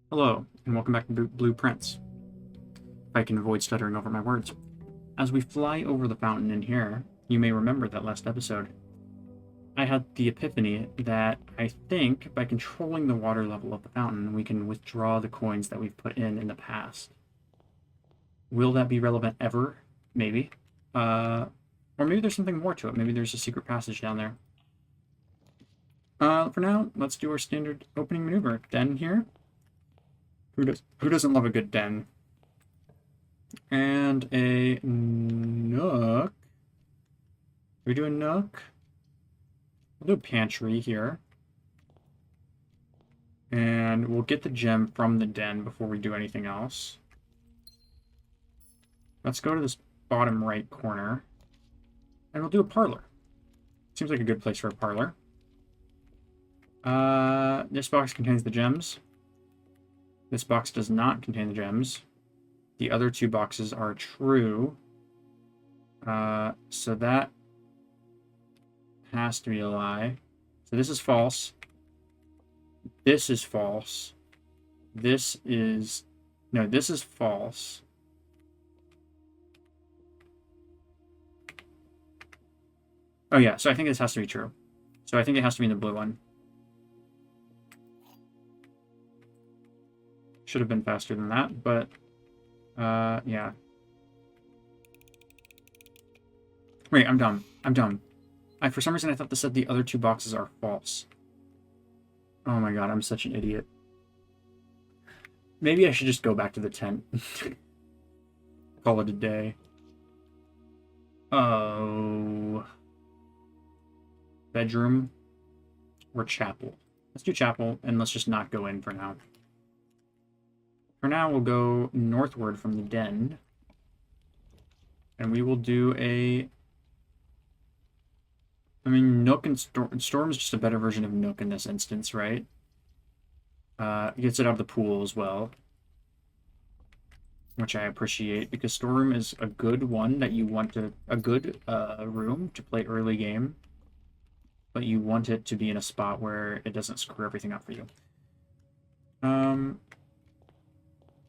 Hello, and welcome back to Blueprints. If I can avoid stuttering over my words. As we fly over the fountain in here, you may remember that last episode. I had the epiphany that I think by controlling the water level of the fountain, we can withdraw the coins that we've put in the past. Will that be relevant ever? Maybe. Or maybe there's something more to it. Maybe there's a secret passage down there. For now, let's do our standard opening maneuver. Den here. Who doesn't love a good den? And a nook. We do a nook. We'll do a pantry here. And we'll get the gem from the den before we do anything else. Let's go to this bottom right corner. And we'll do a parlor. Seems like a good place for a parlor. This box contains the gems. This box does not contain the gems. The other two boxes are true. So that has to be a lie. So this is false. This is false. This is... No, this is false. Oh yeah, so I think this has to be true. So I think it has to be the blue one. Should have been faster than that, but... yeah. Wait, I'm dumb. I'm dumb. For some reason, I thought this said the other two boxes are false. Oh my god, I'm such an idiot. Maybe I should just go back to the tent. Call it a day. Oh. Bedroom or chapel? Let's do chapel, and let's just not go in for now. For now, we'll go northward from the den. And we will do a... I mean, Nook and Storm is just a better version of Nook in this instance, right? Gets it out of the pool as well. Which I appreciate, because Storm is a good one that you want to... A good room to play early game. But you want it to be in a spot where it doesn't screw everything up for you.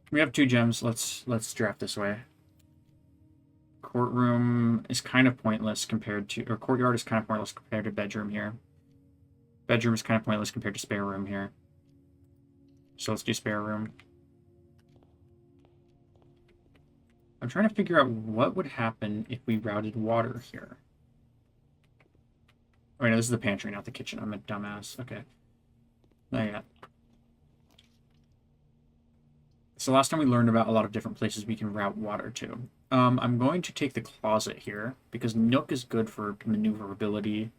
We have two gems. Let's draft this way. Courtroom is kind of pointless compared to... Or courtyard is kind of pointless compared to bedroom here. Bedroom is kind of pointless compared to spare room here. So let's do spare room. I'm trying to figure out what would happen if we routed water here. Oh, wait, no, this is the pantry, not the kitchen. I'm a dumbass. Okay. Oh, yeah. So last time we learned about a lot of different places we can route water to. I'm going to take the closet here, because Nook is good for maneuverability,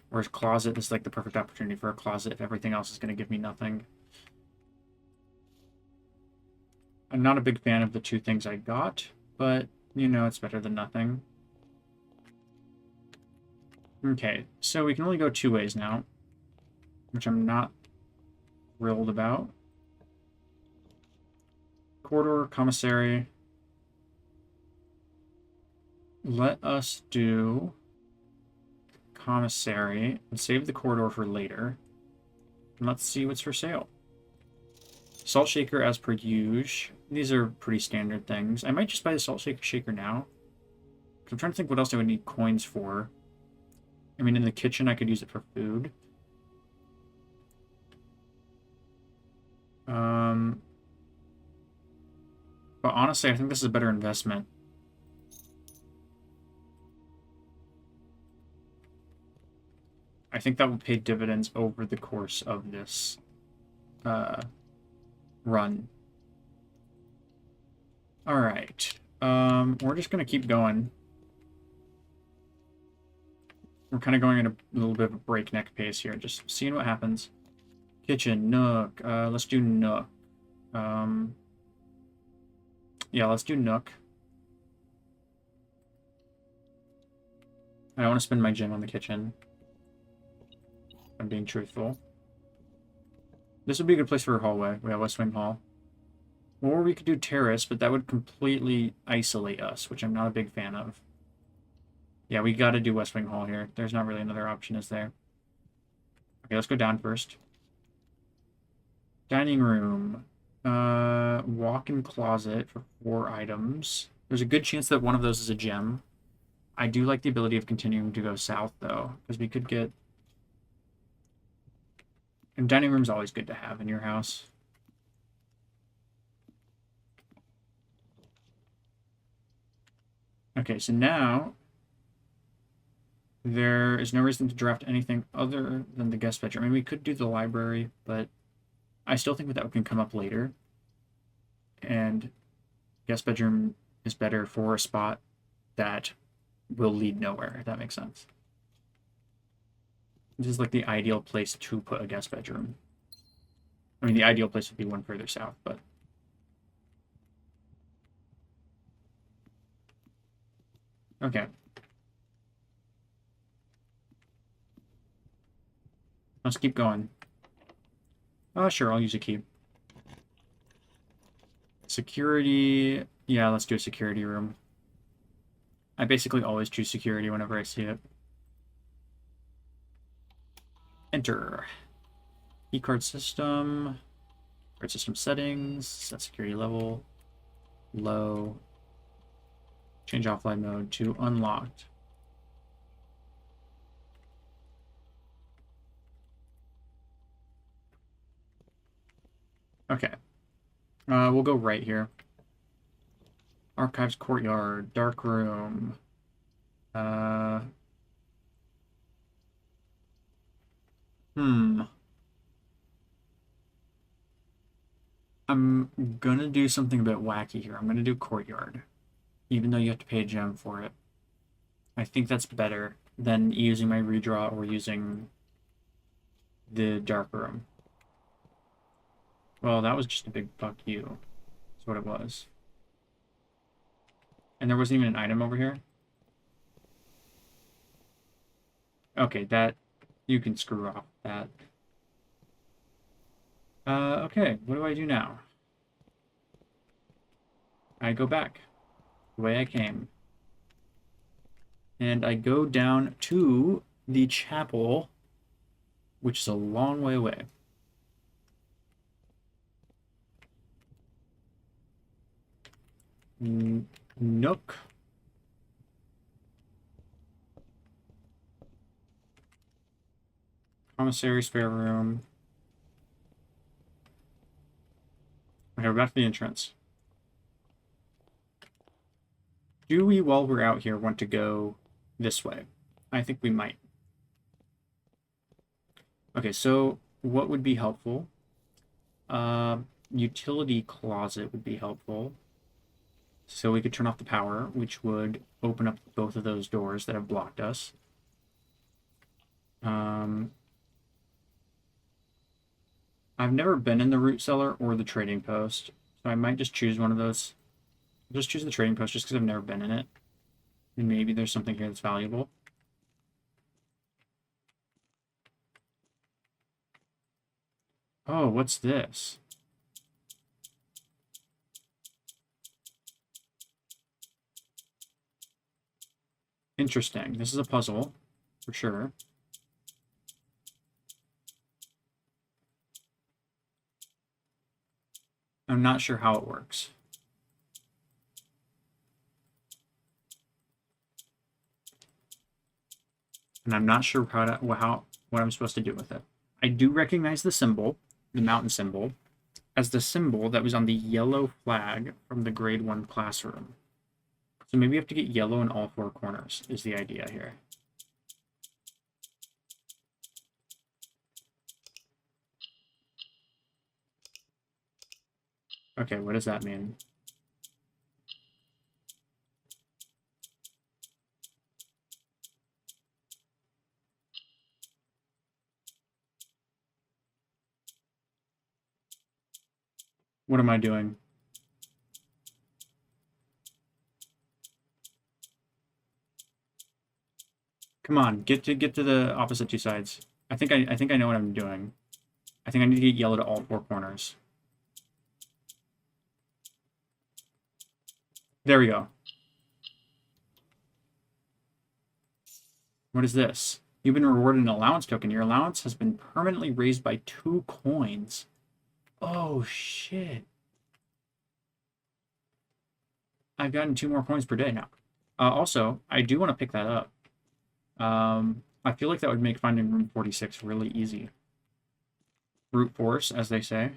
whereas closet is like the perfect opportunity for a closet if everything else is going to give me nothing. I'm not a big fan of the two things I got, but, you know, it's better than nothing. Okay, so we can only go two ways now, which I'm not thrilled about. Corridor, commissary. Let us do commissary and save the corridor for later. And let's see what's for sale. Salt shaker as per usual. These are pretty standard things. I might just buy the salt shaker now. I'm trying to think what else I would need coins for. I mean, in the kitchen, I could use it for food. But honestly, I think this is a better investment. I think that will pay dividends over the course of this run. Alright. We're just going to keep going. We're kind of going at a little bit of a breakneck pace here, just seeing what happens. Kitchen, Nook. Let's do Nook. Yeah, let's do Nook. I don't want to spend my gem on the kitchen. I'm being truthful. This would be a good place for a hallway. We have West Wing Hall. Or we could do terrace, but that would completely isolate us, which I'm not a big fan of. Yeah, we gotta do West Wing Hall here. There's not really another option, is there? Okay, let's go down first. Dining room. Walk-in closet for 4 items. There's a good chance that one of those is a gem. I do like the ability of continuing to go south, though, because we could get... And dining room's always good to have in your house. Okay, so now there is no reason to draft anything other than the guest bedroom. I mean, we could do the library, but I still think that can come up later. And guest bedroom is better for a spot that will lead nowhere, if that makes sense. This is like the ideal place to put a guest bedroom. I mean, the ideal place would be one further south, but... Okay. Let's keep going. Oh, sure, I'll use a key. Security... Yeah, let's do a security room. I basically always choose security whenever I see it. Enter. Keycard system. Card system settings. Set security level. Low. Change offline mode to unlocked. Okay. We'll go right here. Archives courtyard. Dark room. I'm gonna do something a bit wacky here. I'm gonna do courtyard, even though you have to pay a gem for it. I think that's better than using my redraw or using the dark room. Well, that was just a big fuck you. That's what it was. And there wasn't even an item over here? Okay, that... You can screw off that. Okay, what do I do now? I go back the way I came. And I go down to the chapel, which is a long way away. Nook. Commissary spare room. Okay, we're back to the entrance. Do we, while we're out here, want to go this way? I think we might. Okay, so what would be helpful? Utility closet would be helpful. So we could turn off the power, which would open up both of those doors that have blocked us. I've never been in the root cellar or the trading post, so I might just choose one of those. I'll just choose the trading post just because I've never been in it. And maybe there's something here that's valuable. Oh, what's this? Interesting. This is a puzzle, for sure. I'm not sure how it works. And I'm not sure what I'm supposed to do with it. I do recognize the symbol, the mountain symbol, as the symbol that was on the yellow flag from the grade 1 classroom. So maybe you have to get yellow in all 4 corners, is the idea here. Okay, what does that mean? What am I doing? Come on, get to the opposite 2 sides. I think I know what I'm doing. I think I need to get yellow to all 4 corners. There we go. What is this? You've been rewarded an allowance token. Your allowance has been permanently raised by 2 coins. Oh, shit. I've gotten 2 more coins per day now. Also, I do want to pick that up. I feel like that would make finding room 46 really easy. Brute force, as they say.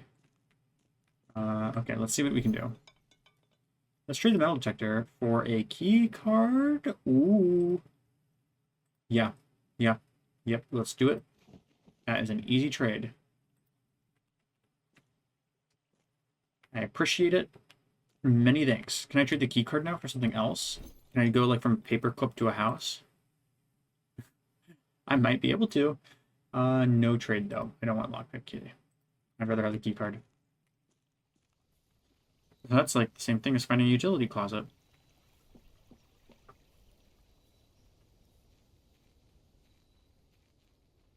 Okay, let's see what we can do. Let's trade the metal detector for a key card. Ooh. Yeah. Yeah. Yep, let's do it. That is an easy trade. I appreciate it. Many thanks. Can I trade the key card now for something else? Can I go like from a paperclip to a house? I might be able to. No trade though. I don't want lockpick key. I'd rather have the key card. So that's like the same thing as finding a utility closet.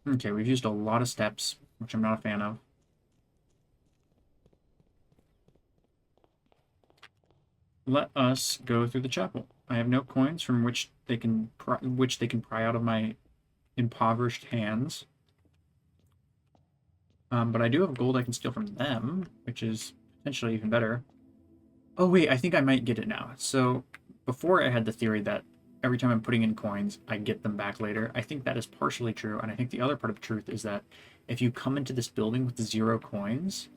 Okay, we've used a lot of steps, which I'm not a fan of. Let us go through the chapel. I have no coins from which they can pry out of my impoverished hands. But I do have gold I can steal from them, which is potentially even better. Oh wait, I think I might get it now. So before I had the theory that every time I'm putting in coins, I get them back later. I think that is partially true, and I think the other part of the truth is that if you come into this building with 0 coins,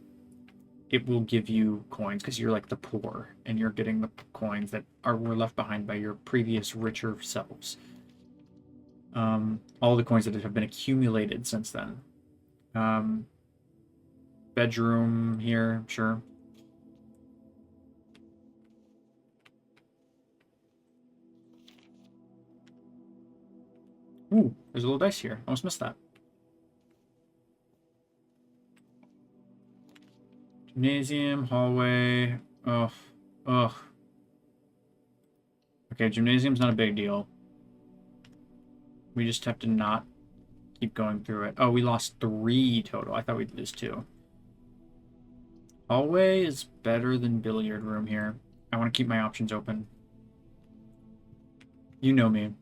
it will give you coins because you're like the poor and you're getting the coins that were left behind by your previous richer selves. All the coins that have been accumulated since then. Bedroom here, sure. Ooh, there's a little dice here. Almost missed that. Gymnasium, hallway. Ugh. Ugh. Okay, gymnasium's not a big deal. We just have to not keep going through it. Oh, we lost 3 total. I thought we'd lose 2. Hallway is better than billiard room here. I want to keep my options open. You know me.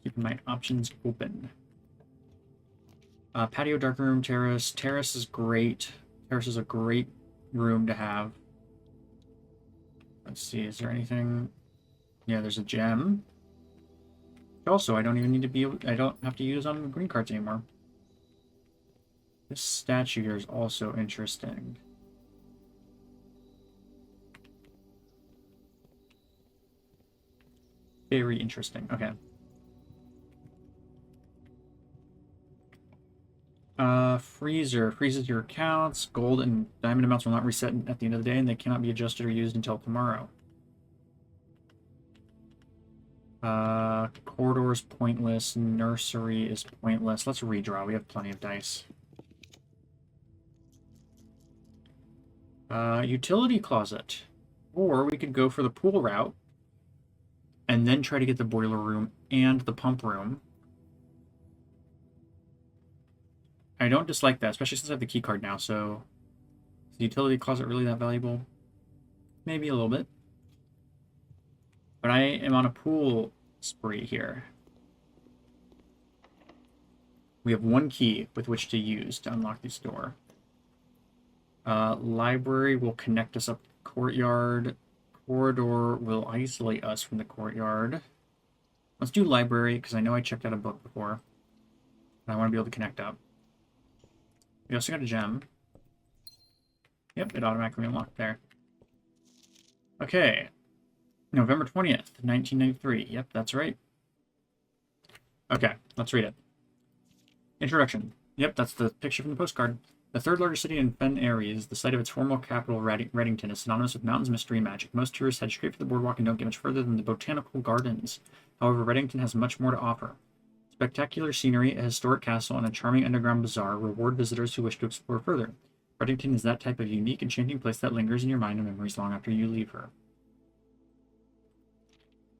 Keeping my options open. Patio, dark room, terrace. Terrace is great. Terrace is a great room to have. Let's see, is there anything? Yeah, there's a gem. Also, I don't even need to be able, I don't have to use on green cards anymore. This statue here is also interesting. Very interesting. Okay. Freezer. Freezes your accounts. Gold and diamond amounts will not reset at the end of the day, and they cannot be adjusted or used until tomorrow. Corridor is pointless. Nursery is pointless. Let's redraw. We have plenty of dice. Utility closet. Or we could go for the pool route and then try to get the boiler room and the pump room. I don't dislike that, especially since I have the key card now, so is the utility closet really that valuable? Maybe a little bit. But I am on a pool spree here. We have 1 key with which to use to unlock this door. Library will connect us up to the courtyard. Corridor will isolate us from the courtyard. Let's do library, because I know I checked out a book before. And I want to be able to connect up. We also got a gem. Yep, it automatically unlocked there. Okay. November 20th, 1993. Yep, that's right. Okay, let's read it. Introduction. Yep, that's the picture from the postcard. The 3rd largest city in Fen Aries, the site of its former capital, Reddington, is synonymous with mountains, mystery, and magic. Most tourists head straight for the boardwalk and don't get much further than the botanical gardens. However, Reddington has much more to offer. Spectacular scenery, a historic castle, and a charming underground bazaar reward visitors who wish to explore further. Reddington is that type of unique, enchanting place that lingers in your mind and memories long after you leave her.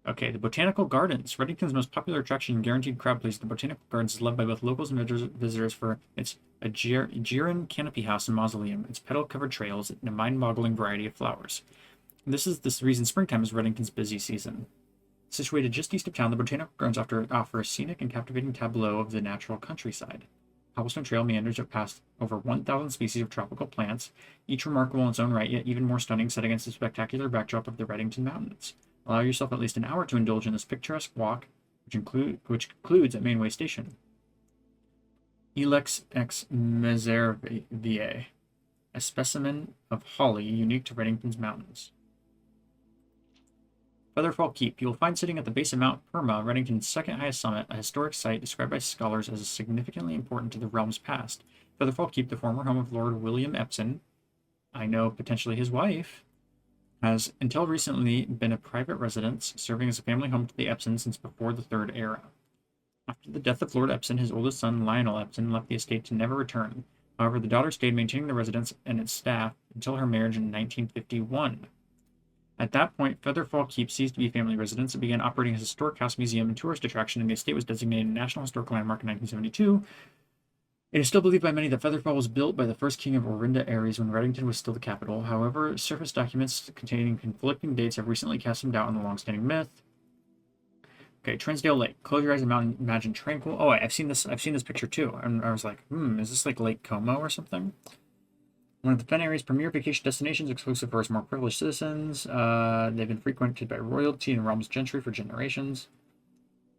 Okay, the Botanical Gardens. Reddington's most popular attraction and guaranteed crowd pleaser, the Botanical Gardens is loved by both locals and visitors for its Aegean canopy house and mausoleum, its petal-covered trails, and a mind-boggling variety of flowers. And this is the reason springtime is Reddington's busy season. Situated just east of town, the Botanical Gardens offer a scenic and captivating tableau of the natural countryside. cobblestone trail meanders up past over 1,000 species of tropical plants, each remarkable in its own right, yet even more stunning set against the spectacular backdrop of the Reddington Mountains. Allow yourself at least an hour to indulge in this picturesque walk, which concludes at Mainway Station. Ilex ex Meservier, a specimen of holly unique to Reddington's mountains. Featherfall Keep. You will find sitting at the base of Mount Perma, Reddington's second highest summit, a historic site described by scholars as significantly important to the realm's past. Featherfall Keep, the former home of Lord William Epson, I know potentially his wife, has until recently been a private residence, serving as a family home to the Epsons since before the Third Era. After the death of Lord Epson, his oldest son, Lionel Epson, left the estate to never return. However, the daughter stayed maintaining the residence and its staff until her marriage in 1951. At that point, Featherfall Keep ceased to be a family residence and began operating as a historic house, museum, and tourist attraction, and the estate was designated a National Historical Landmark in 1972. It is still believed by many that Featherfall was built by the first king of Orinda Ares when Reddington was still the capital. However, surface documents containing conflicting dates have recently cast some doubt on the long-standing myth. Okay, Trinsdale Lake. Close your eyes and imagine tranquil. Oh, I've seen this picture too. And I was like, is this like Lake Como or something? One of the Fen Area's premier vacation destinations, exclusive for its more privileged citizens. They've been frequented by royalty and realm's gentry for generations.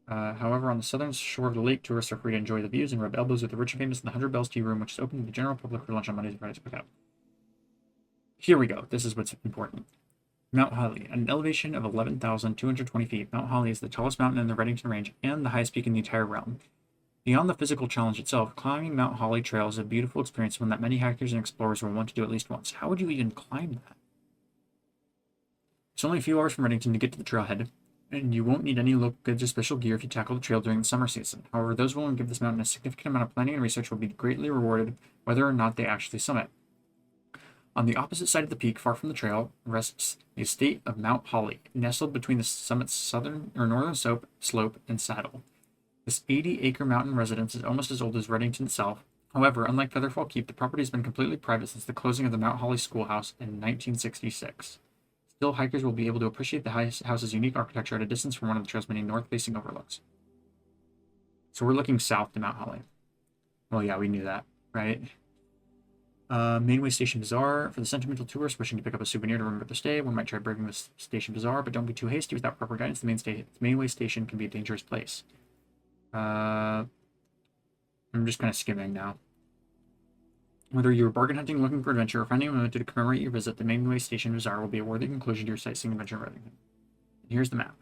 However, on the southern shore of the lake, tourists are free to enjoy the views and rub elbows with the rich and famous in the 100 Bells Tea Room, which is open to the general public for lunch on Mondays and Fridays. Okay. Here we go. This is what's important. Mount Holly, at an elevation of 11,220 feet. Mount Holly is the tallest mountain in the Reddington Range and the highest peak in the entire realm. Beyond the physical challenge itself, climbing Mount Holly Trail is a beautiful experience, one that many hikers and explorers will want to do at least once. How would you even climb that? It's only a few hours from Reddington to get to the trailhead, and you won't need any local goods or special gear if you tackle the trail during the summer season. However, those willing to give this mountain a significant amount of planning and research will be greatly rewarded, whether or not they actually summit. On the opposite side of the peak, far from the trail, rests the estate of Mount Holly, nestled between the summit's southern or northern slope and saddle. This 80-acre mountain residence is almost as old as Reddington itself. However, unlike Featherfall Keep, the property has been completely private since the closing of the Mount Holly Schoolhouse in 1966. Still, hikers will be able to appreciate the house's unique architecture at a distance from one of the trail's many north-facing overlooks. So we're looking south to Mount Holly. Well, yeah, we knew that, right? Mainway Station Bazaar. For the sentimental tourist wishing to pick up a souvenir to remember the stay, one might try braving the station bazaar, but don't be too hasty without proper guidance. The Mainway Station can be a dangerous place. I'm just kind of skimming now. Whether you're bargain hunting, looking for adventure, or finding a moment to commemorate your visit, the Mainway Station Bazaar will be a worthy conclusion to your sightseeing adventure in Reddington. Here's the map.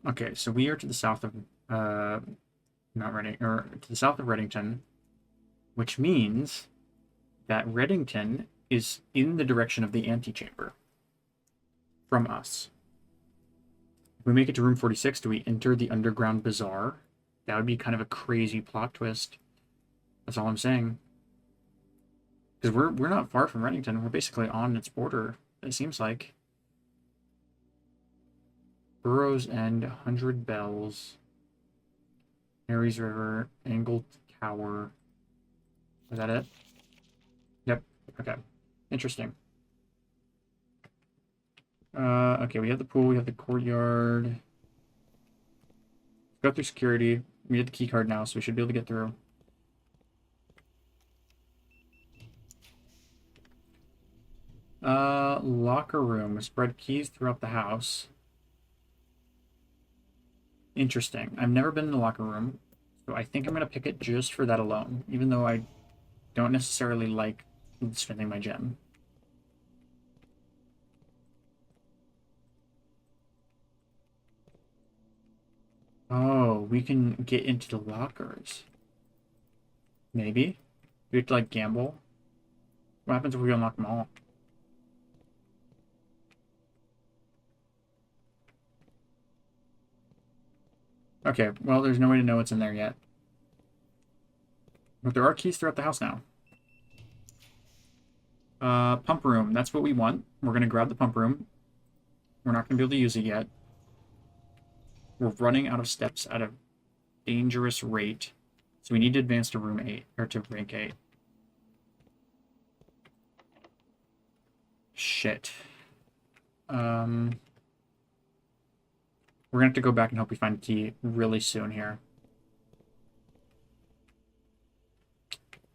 Okay, so we are to the south of Mount Redding, or to the south of Reddington, which means that Reddington is in the direction of the antechamber from us. If we make it to room 46, do we enter the underground bazaar? That would be kind of a crazy plot twist. That's all I'm saying. Because we're not far from Reddington. We're basically on its border, it seems like. Burrows End, 100 Bells, Mary's River, Angled Tower. Is that it? Yep. Okay. Interesting. Okay, we have the pool, we have the courtyard. Go through security. We have the key card now, so we should be able to get through. Locker room. Spread keys throughout the house. Interesting. I've never been in the locker room, so I think I'm going to pick it just for that alone, even though I don't necessarily like spending my gem. Oh, we can get into the lockers. Maybe. We have to, like, gamble. What happens if we unlock them all? Okay, well, there's no way to know what's in there yet. But there are keys throughout the house now. Pump room. That's what we want. We're going to grab the pump room. We're not going to be able to use it yet. We're running out of steps at a dangerous rate. So we need to advance to room 8, or to rank 8. Shit. We're going to have to go back and hope we find a key really soon here.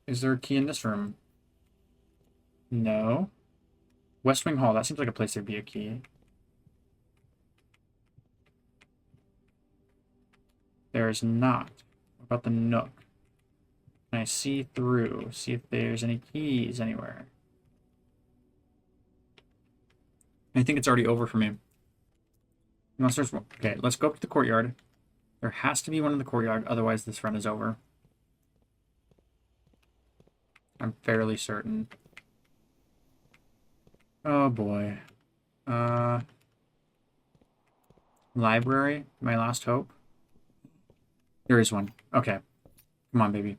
Is there a key in this room? No. West Wing Hall. That seems like a place there'd be a key. There's not. What about the Nook? Can I see through? See if there's any keys anywhere. I think it's already over for me. Unless there's one. Okay, let's go up to the courtyard. There has to be one in the courtyard, otherwise this run is over. I'm fairly certain. Oh boy. Library, my last hope. There is one. Okay. Come on, baby.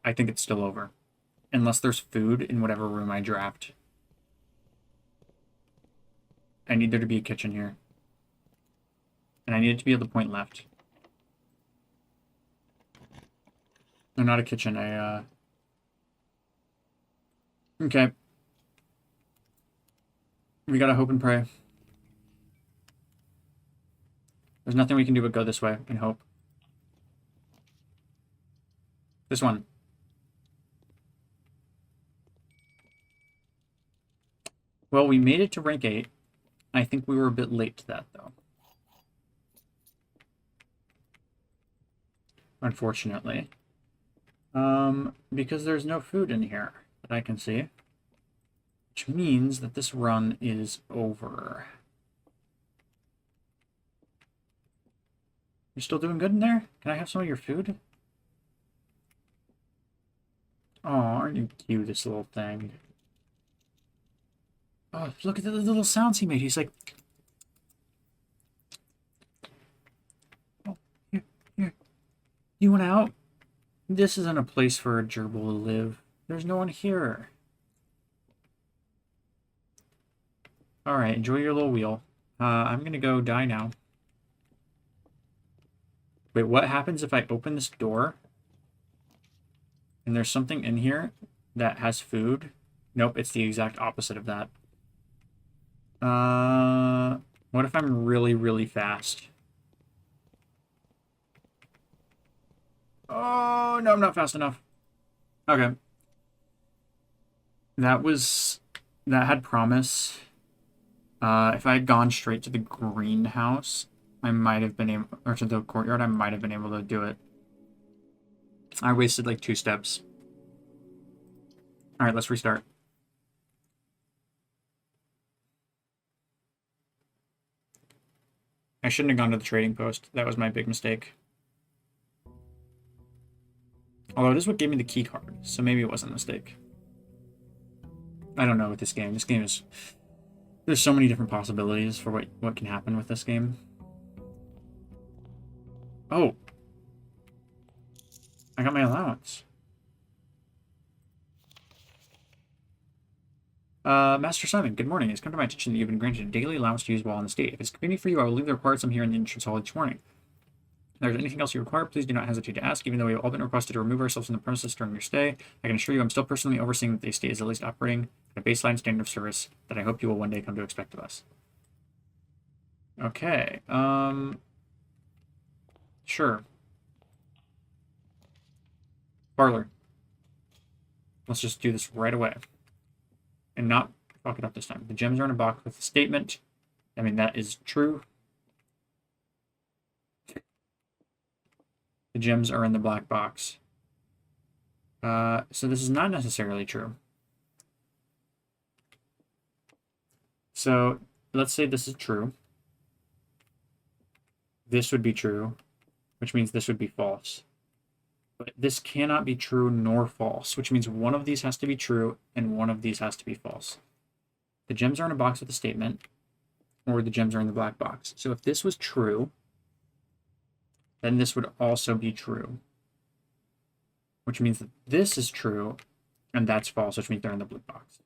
I think it's still over. Unless there's food in whatever room I draft. I need there to be a kitchen here. And I need it to be able to point left. No, not a kitchen, Okay. We gotta hope and pray. There's nothing we can do but go this way and hope. This one. Well, we made it to rank 8. I think we were a bit late to that, though. Unfortunately. Because there's no food in here that I can see. Which means that this run is over. You still doing good in there? Can I have some of your food? Oh, aren't you cute, this little thing? Oh, look at the little sounds he made. He's like... Oh, here. You went out? This isn't a place for a gerbil to live. There's no one here. Alright, enjoy your little wheel. I'm gonna go die now. Wait, what happens if I open this door? And there's something in here that has food? Nope, it's the exact opposite of that. What if I'm really, really fast? Oh, no, I'm not fast enough. Okay. That had promise. If I had gone straight to the greenhouse, I might have been able, or to the courtyard, I might have been able to do it. I wasted like 2 steps. All right, let's restart. I shouldn't have gone to the trading post. That was my big mistake. Although it is what gave me the key card, so maybe it wasn't a mistake. I don't know with this game. This game is... There's so many different possibilities for what can happen with this game. Oh! I got my allowance. Master Simon, good morning. It's come to my attention that you've been granted a daily allowance to use while in the state. If it's convenient for you, I will leave the required sum here in the entrance hall each morning. If there's anything else you require, please do not hesitate to ask. Even though we have all been requested to remove ourselves from the premises during your stay, I can assure you I'm still personally overseeing that the estate is at least operating at a baseline standard of service that I hope you will one day come to expect of us. Okay, sure. Parlor. Let's just do this right away. And not fuck it up this time. The gems are in a box with a statement. I mean, that is true. The gems are in the black box. So this is not necessarily true. So let's say this is true. This would be true, which means this would be false. But this cannot be true nor false, which means one of these has to be true and one of these has to be false. The gems are in a box with a statement, or the gems are in the black box. So if this was true, then this would also be true, which means that this is true and that's false, which means they're in the blue box.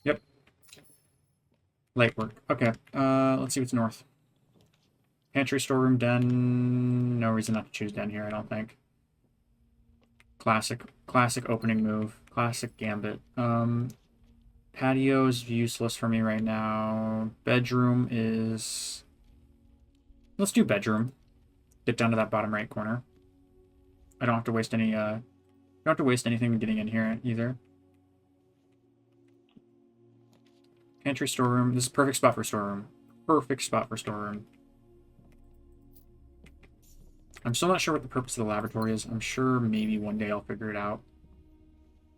Yep. Light work. Okay. Let's see what's north. Pantry, storeroom, den. No reason not to choose den here, I don't think. Classic opening move. Classic gambit. Patio is useless for me right now. Bedroom is... Let's do bedroom. Get down to that bottom right corner. I don't have to waste any, don't have to waste anything getting in here either. Pantry, storeroom. This is a perfect spot for storeroom. Perfect spot for storeroom. I'm still not sure what the purpose of the lavatory is. I'm sure maybe one day I'll figure it out.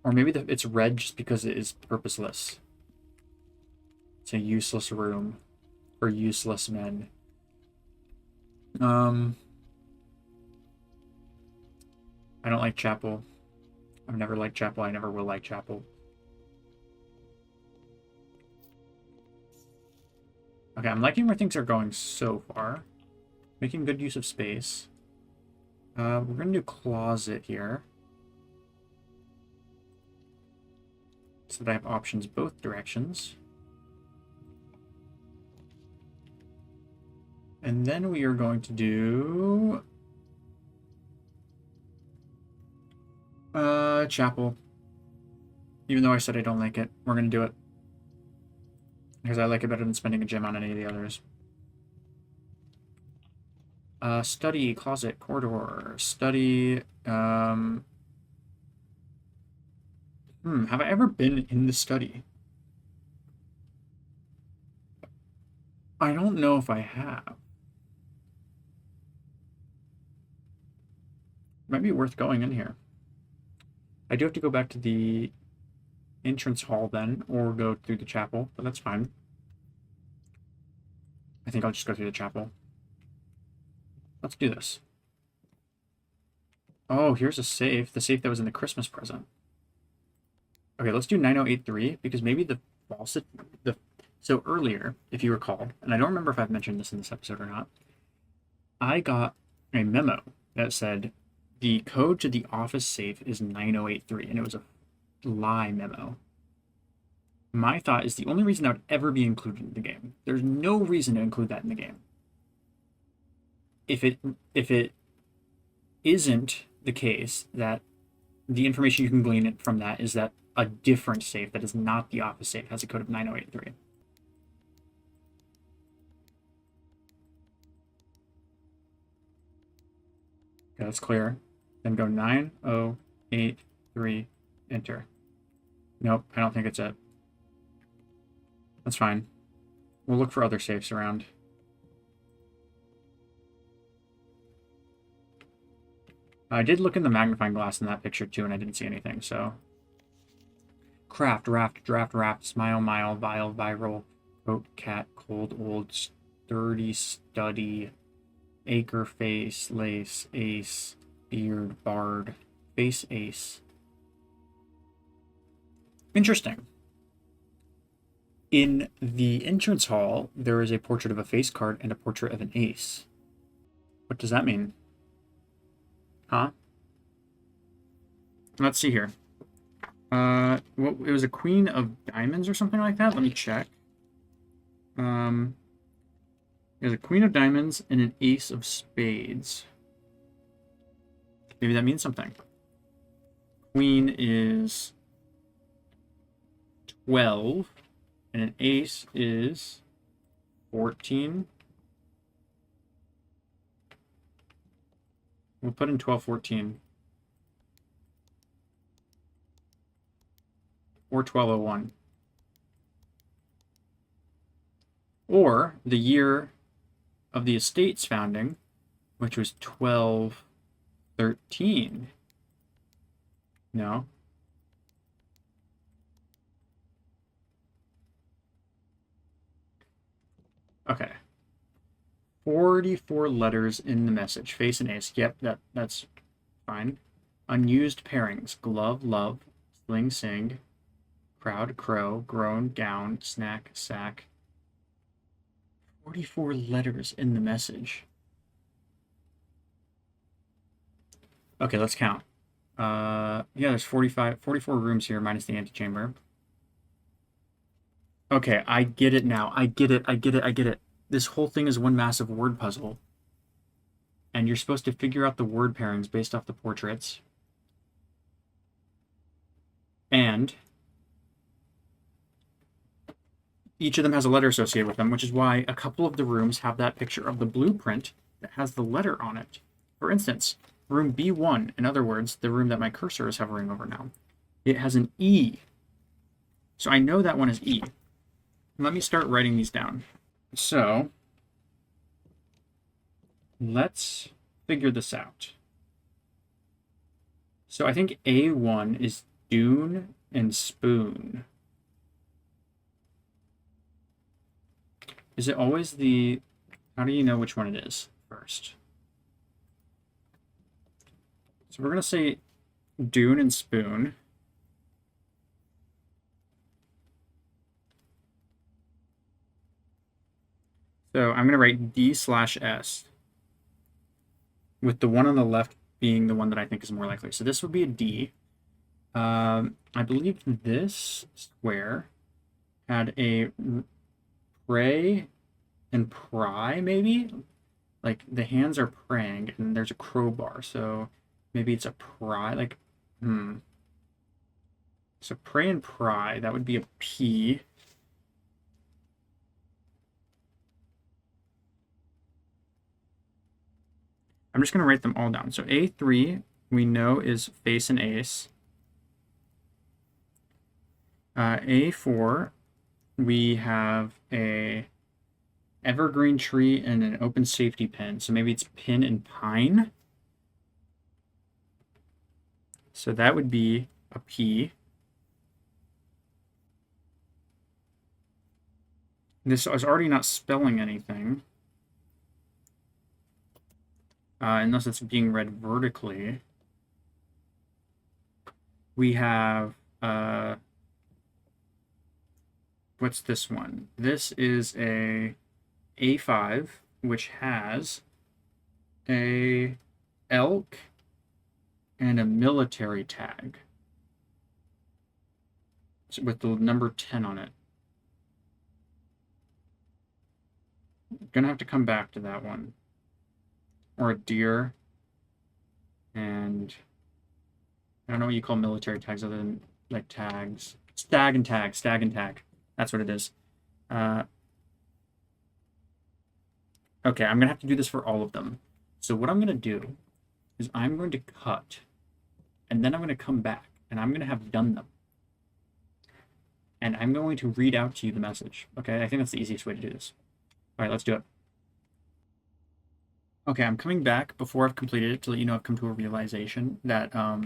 Or maybe it's red just because it is purposeless. It's a useless room for useless men. I don't like chapel. I've never liked chapel. I never will like chapel. Okay, I'm liking where things are going so far. Making good use of space. We're going to do closet here. So that I have options both directions. And then we are going to do... chapel. Even though I said I don't like it, we're going to do it. Because I like it better than spending a gem on any of the others. Study, closet, corridor, study, have I ever been in the study? I don't know if I have. Might be worth going in here. I do have to go back to the entrance hall then, or go through the chapel, but that's fine. I think I'll just go through the chapel. Let's do this. Oh, here's a safe. The safe that was in the Christmas present. Okay, let's do 9083, because maybe the faucet... So earlier, if you recall, and I don't remember if I've mentioned this in this episode or not, I got a memo that said the code to the office safe is 9083, and it was a lie memo. My thought is the only reason that would ever be included in the game. There's no reason to include that in the game. If it isn't the case that the information you can glean from that is that a different safe that is not the office safe has a code of 9083. Okay, that's clear. Then go 9083, enter. Nope, I don't think it's it. That's fine. We'll look for other safes around. I did look in the magnifying glass in that picture too, and I didn't see anything, so. Craft, raft, draft, raft, smile, mile, vile, viral, coat, cat, cold, old, sturdy, study, acre, face, lace, ace, beard, bard, face, ace. Interesting. In the entrance hall, there is a portrait of a face card and a portrait of an ace. What does that mean? Huh? Let's see here. Well, it was a queen of diamonds or something like that. Let me check. There's a queen of diamonds and an ace of spades. Maybe that means something. Queen is 12, and an ace is 14. We'll put in 12, 14. Or 1201. Or the year of the estate's founding, which was 1213. No. Okay. 44 letters in the message. Face and ace. Yep, that's fine. Unused pairings. Glove, love, sling, sing, crowd, crow, groan, gown, snack, sack. 44 letters in the message. Okay, let's count. Yeah, there's 44 rooms here minus the antechamber. Okay, I get it now. I get it. This whole thing is one massive word puzzle. And you're supposed to figure out the word pairings based off the portraits. And each of them has a letter associated with them, which is why a couple of the rooms have that picture of the blueprint that has the letter on it. For instance, room B1, in other words, the room that my cursor is hovering over now, it has an E. So I know that one is E. Let me start writing these down. So let's figure this out. So I think A1 is Dune and Spoon. Is it always the... How do you know which one it is first? So we're going to say Dune and Spoon. So I'm going to write D/S, with the one on the left being the one that I think is more likely. So this would be a D. I believe this square had a pray and pry, maybe? Like, the hands are praying, and there's a crowbar, so maybe it's a pry, like, So pray and pry, that would be a P. I'm just going to write them all down. So A3, we know, is face and ace. A4, we have a evergreen tree and an open safety pin. So maybe it's pin and pine. So that would be a P. This is already not spelling anything. Unless it's being read vertically. We have, what's this one? This is a A5, which has a elk and a military tag with the number 10 on it. Gonna have to come back to that one. Or a deer. And I don't know what you call military tags other than like tags. Stag and tag. That's what it is. Okay, I'm gonna have to do this for all of them. So what I'm gonna do is I'm going to cut, and then I'm gonna come back, and I'm gonna have done them. And I'm going to read out to you the message. Okay, I think that's the easiest way to do this. All right, let's do it. Okay, I'm coming back before I've completed it to let you know I've come to a realization that how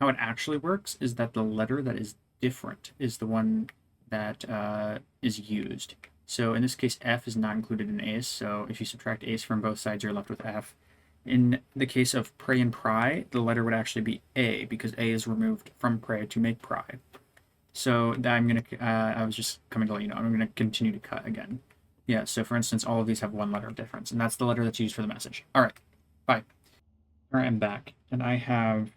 it actually works is that the letter that is different is the one that is used. So in this case, F is not included in ace, so if you subtract ace from both sides, you're left with F. In the case of pray and pry, the letter would actually be A, because A is removed from pray to make pry. So I'm going to, I was just coming to let you know, I'm going to continue to cut again. Yeah, so for instance, all of these have one letter of difference, and that's the letter that's used for the message. All right, bye. All right, I'm back, and I have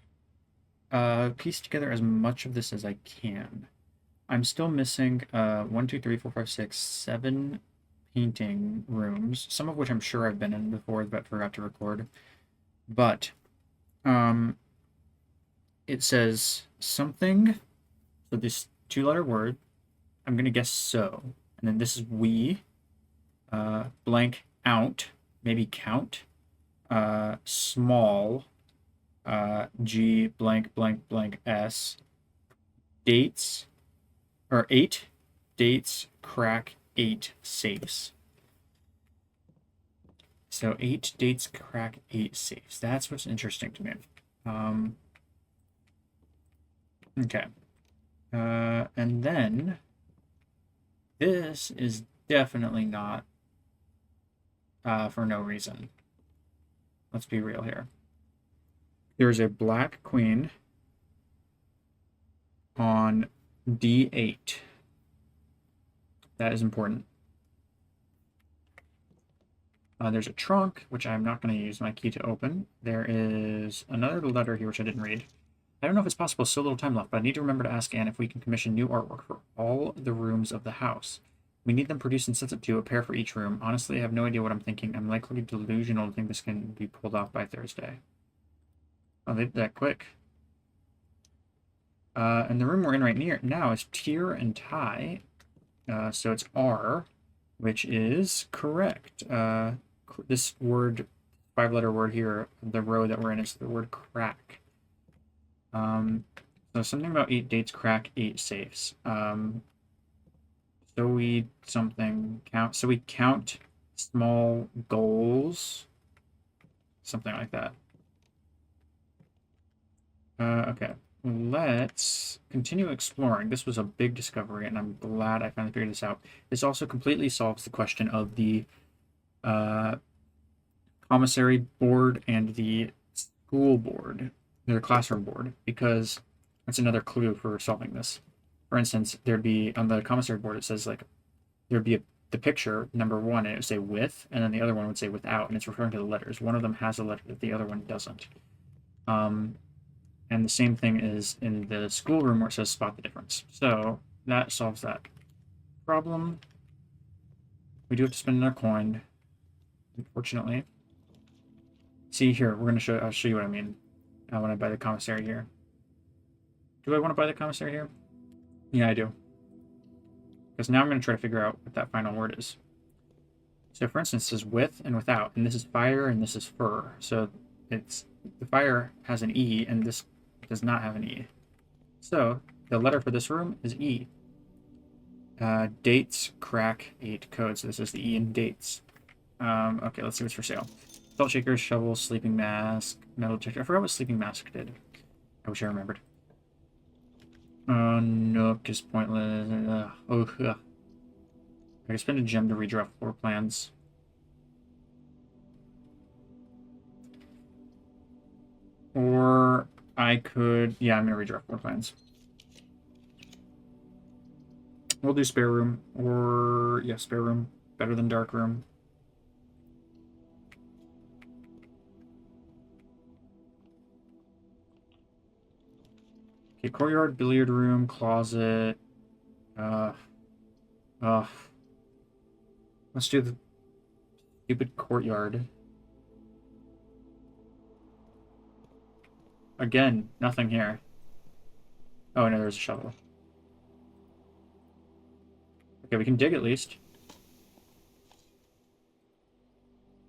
pieced together as much of this as I can. I'm still missing 1, 2, 3, 4, 5, 6, 7 painting rooms, some of which I'm sure I've been in before but forgot to record. But it says something, so this 2-letter word, I'm going to guess so. And then this is we, blank out, maybe count, small, G blank blank blank S, dates, or 8 dates, crack 8 safes. So 8 dates, crack 8 safes. That's what's interesting to me. Okay. And then this is definitely not for no reason. Let's be real here. There's a black queen on D8. That is important. There's a trunk, which I'm not going to use my key to open. There is another letter here, which I didn't read. I don't know if it's possible, so little time left, but I need to remember to ask Anne if we can commission new artwork for all the rooms of the house. We need them produced and sent up to a pair for each room. Honestly, I have no idea what I'm thinking. I'm likely delusional to think this can be pulled off by Thursday. Oh, they did that quick. And the room we're in right now is Tyr and Ty. So it's R, which is correct. This word, 5-letter word here, the row that we're in is the word crack. So something about 8 dates, crack 8 safes. So we count. So we count small goals, something like that. Okay, let's continue exploring. This was a big discovery, and I'm glad I finally figured this out. This also completely solves the question of the commissary board and the school board, their classroom board, because that's another clue for solving this. For instance, there'd be on the commissary board, it says like there'd be the picture number 1, and it would say with, and then the other one would say without, and it's referring to the letters. One of them has a letter that the other one doesn't. And the same thing is in the schoolroom where it says spot the difference. So that solves that problem. We do have to spend another coin, unfortunately. See here, I'll show you what I mean when I buy the commissary here. Do I want to buy the commissary here? Yeah, I do. Because now I'm going to try to figure out what that final word is. So for instance, this is with and without, and this is fire and this is fur. So it's the fire has an E and this does not have an E. So the letter for this room is E. Dates, crack, 8 codes. So this is the E in dates. Okay, let's see what's for sale. Salt shakers, shovel, sleeping mask, metal detector. I forgot what sleeping mask did. I wish I remembered. Nook is pointless. I can spend a gem to redraw floor plans. Or I could... Yeah, I'm going to redraw floor plans. We'll do spare room. Or... Yeah, spare room. Better than dark room. Okay, courtyard, billiard room, closet. Let's do the stupid courtyard. Again, nothing here. Oh, no, there's a shovel. Okay, we can dig at least.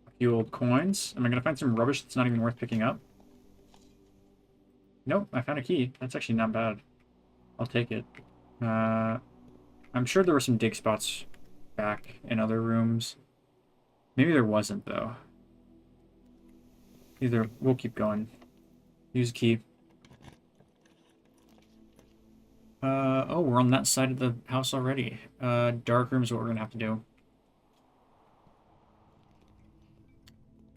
A few old coins. Am I going to find some rubbish that's not even worth picking up? Nope, I found a key. That's actually not bad. I'll take it. I'm sure there were some dig spots back in other rooms. Maybe there wasn't, though. Either we'll keep going. Use key. Oh, we're on that side of the house already. Dark room is what we're gonna have to do.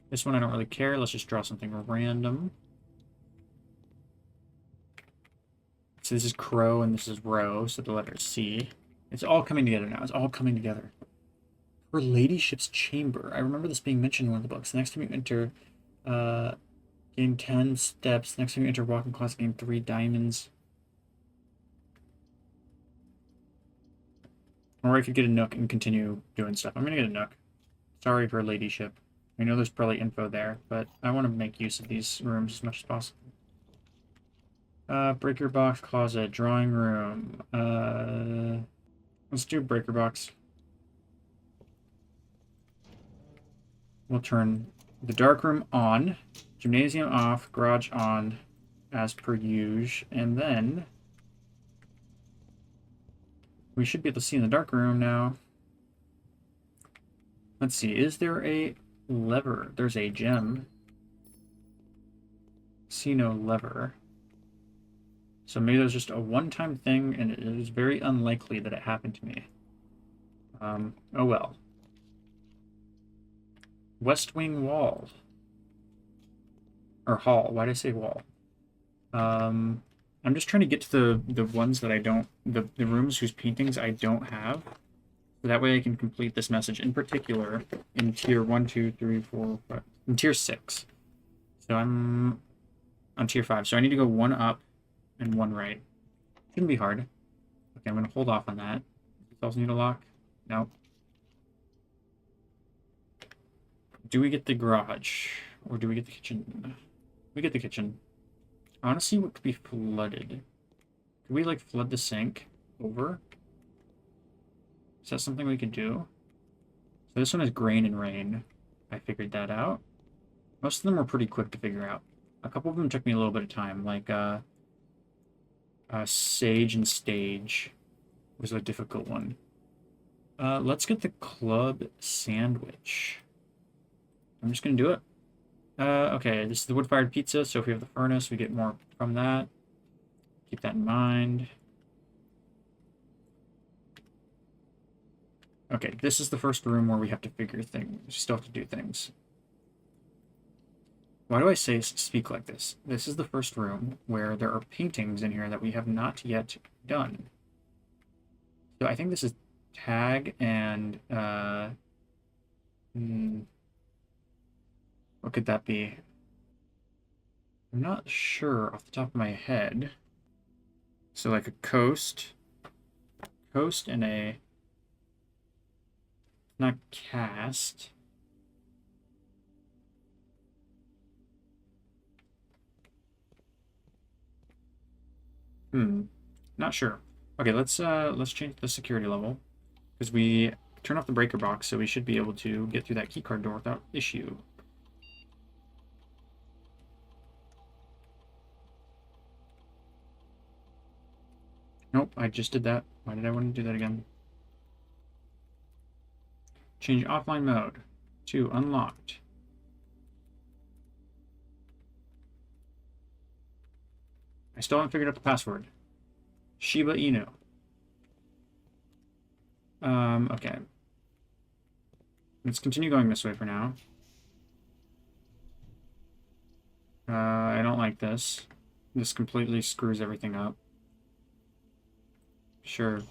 This one I don't really care. Let's just draw something random. So this is crow and this is row, so the letter C. It's all coming together now. It's all coming together. Her ladyship's chamber. I remember this being mentioned in one of the books. The next time you enter, gain 10 steps. The next time you enter walk-in closet, gain 3 diamonds. Or I could get a nook and continue doing stuff. I'm gonna get a nook. Sorry for ladyship. I know there's probably info there, but I want to make use of these rooms as much as possible. Breaker box, closet, drawing room. Let's do breaker box. We'll turn the dark room on, gymnasium off, garage on, as per usual, and then we should be able to see in the dark room now. Let's see, is there a lever? There's a gem. See no lever. So maybe there's just a one-time thing, and it is very unlikely that it happened to me. Oh well. West wing wall. Or hall. Why did I say wall? I'm just trying to get to the ones that I don't... The rooms whose paintings I don't have. So that way I can complete this message, in particular, in tier 1, 2, 3, 4, 5... In tier 6. So I'm on tier 5. So I need to go 1 up and 1 right. Shouldn't be hard. Okay, I'm going to hold off on that. Does this also need a lock? Nope. Do we get the garage? Or do we get the kitchen? We get the kitchen. I want to see what could be flooded. Could we, like, flood the sink over? Is that something we could do? So this one is grain and rain. I figured that out. Most of them were pretty quick to figure out. A couple of them took me a little bit of time, like sage and stage was a difficult one. Let's get the club sandwich. I'm just gonna do it. Okay, this is the wood-fired pizza, so if we have the furnace, we get more from that. Keep that in mind. Okay, this is the first room where we have to figure things. We still have to do things. Why do I speak like this? This is the first room where there are paintings in here that we have not yet done. So I think this is tag and what could that be? I'm not sure off the top of my head. So like a coast and a not cast. Not sure. Okay, let's change the security level because we turn off the breaker box, so we should be able to get through that keycard door without issue. Nope, I just did that. Why did I want to do that again? Change offline mode to unlocked. I still haven't figured out the password. Shiba Inu. Okay. Let's continue going this way for now. I don't like this. This completely screws everything up. Sure.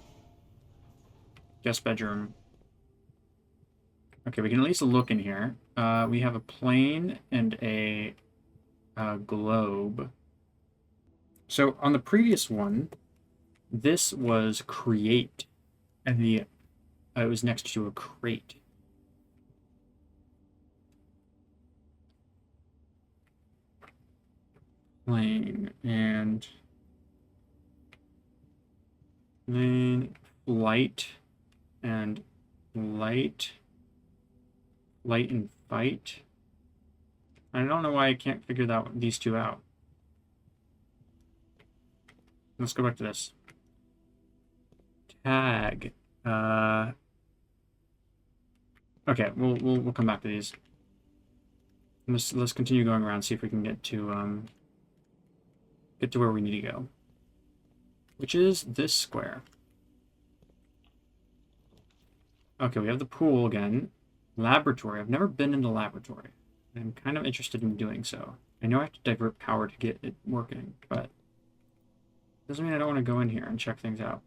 Guest bedroom. Okay, we can at least look in here. We have a plane and a globe. So on the previous one, this was create, and it was next to a crate. Plane and then light and light and fight. I don't know why I can't figure these two out. Let's go back to this. Tag. Okay, we'll come back to these. Let's continue going around, see if we can get to where we need to go, which is this square. Okay, we have the pool again. Laboratory. I've never been in the laboratory. I'm kind of interested in doing so. I know I have to divert power to get it working, but doesn't mean I don't want to go in here and check things out.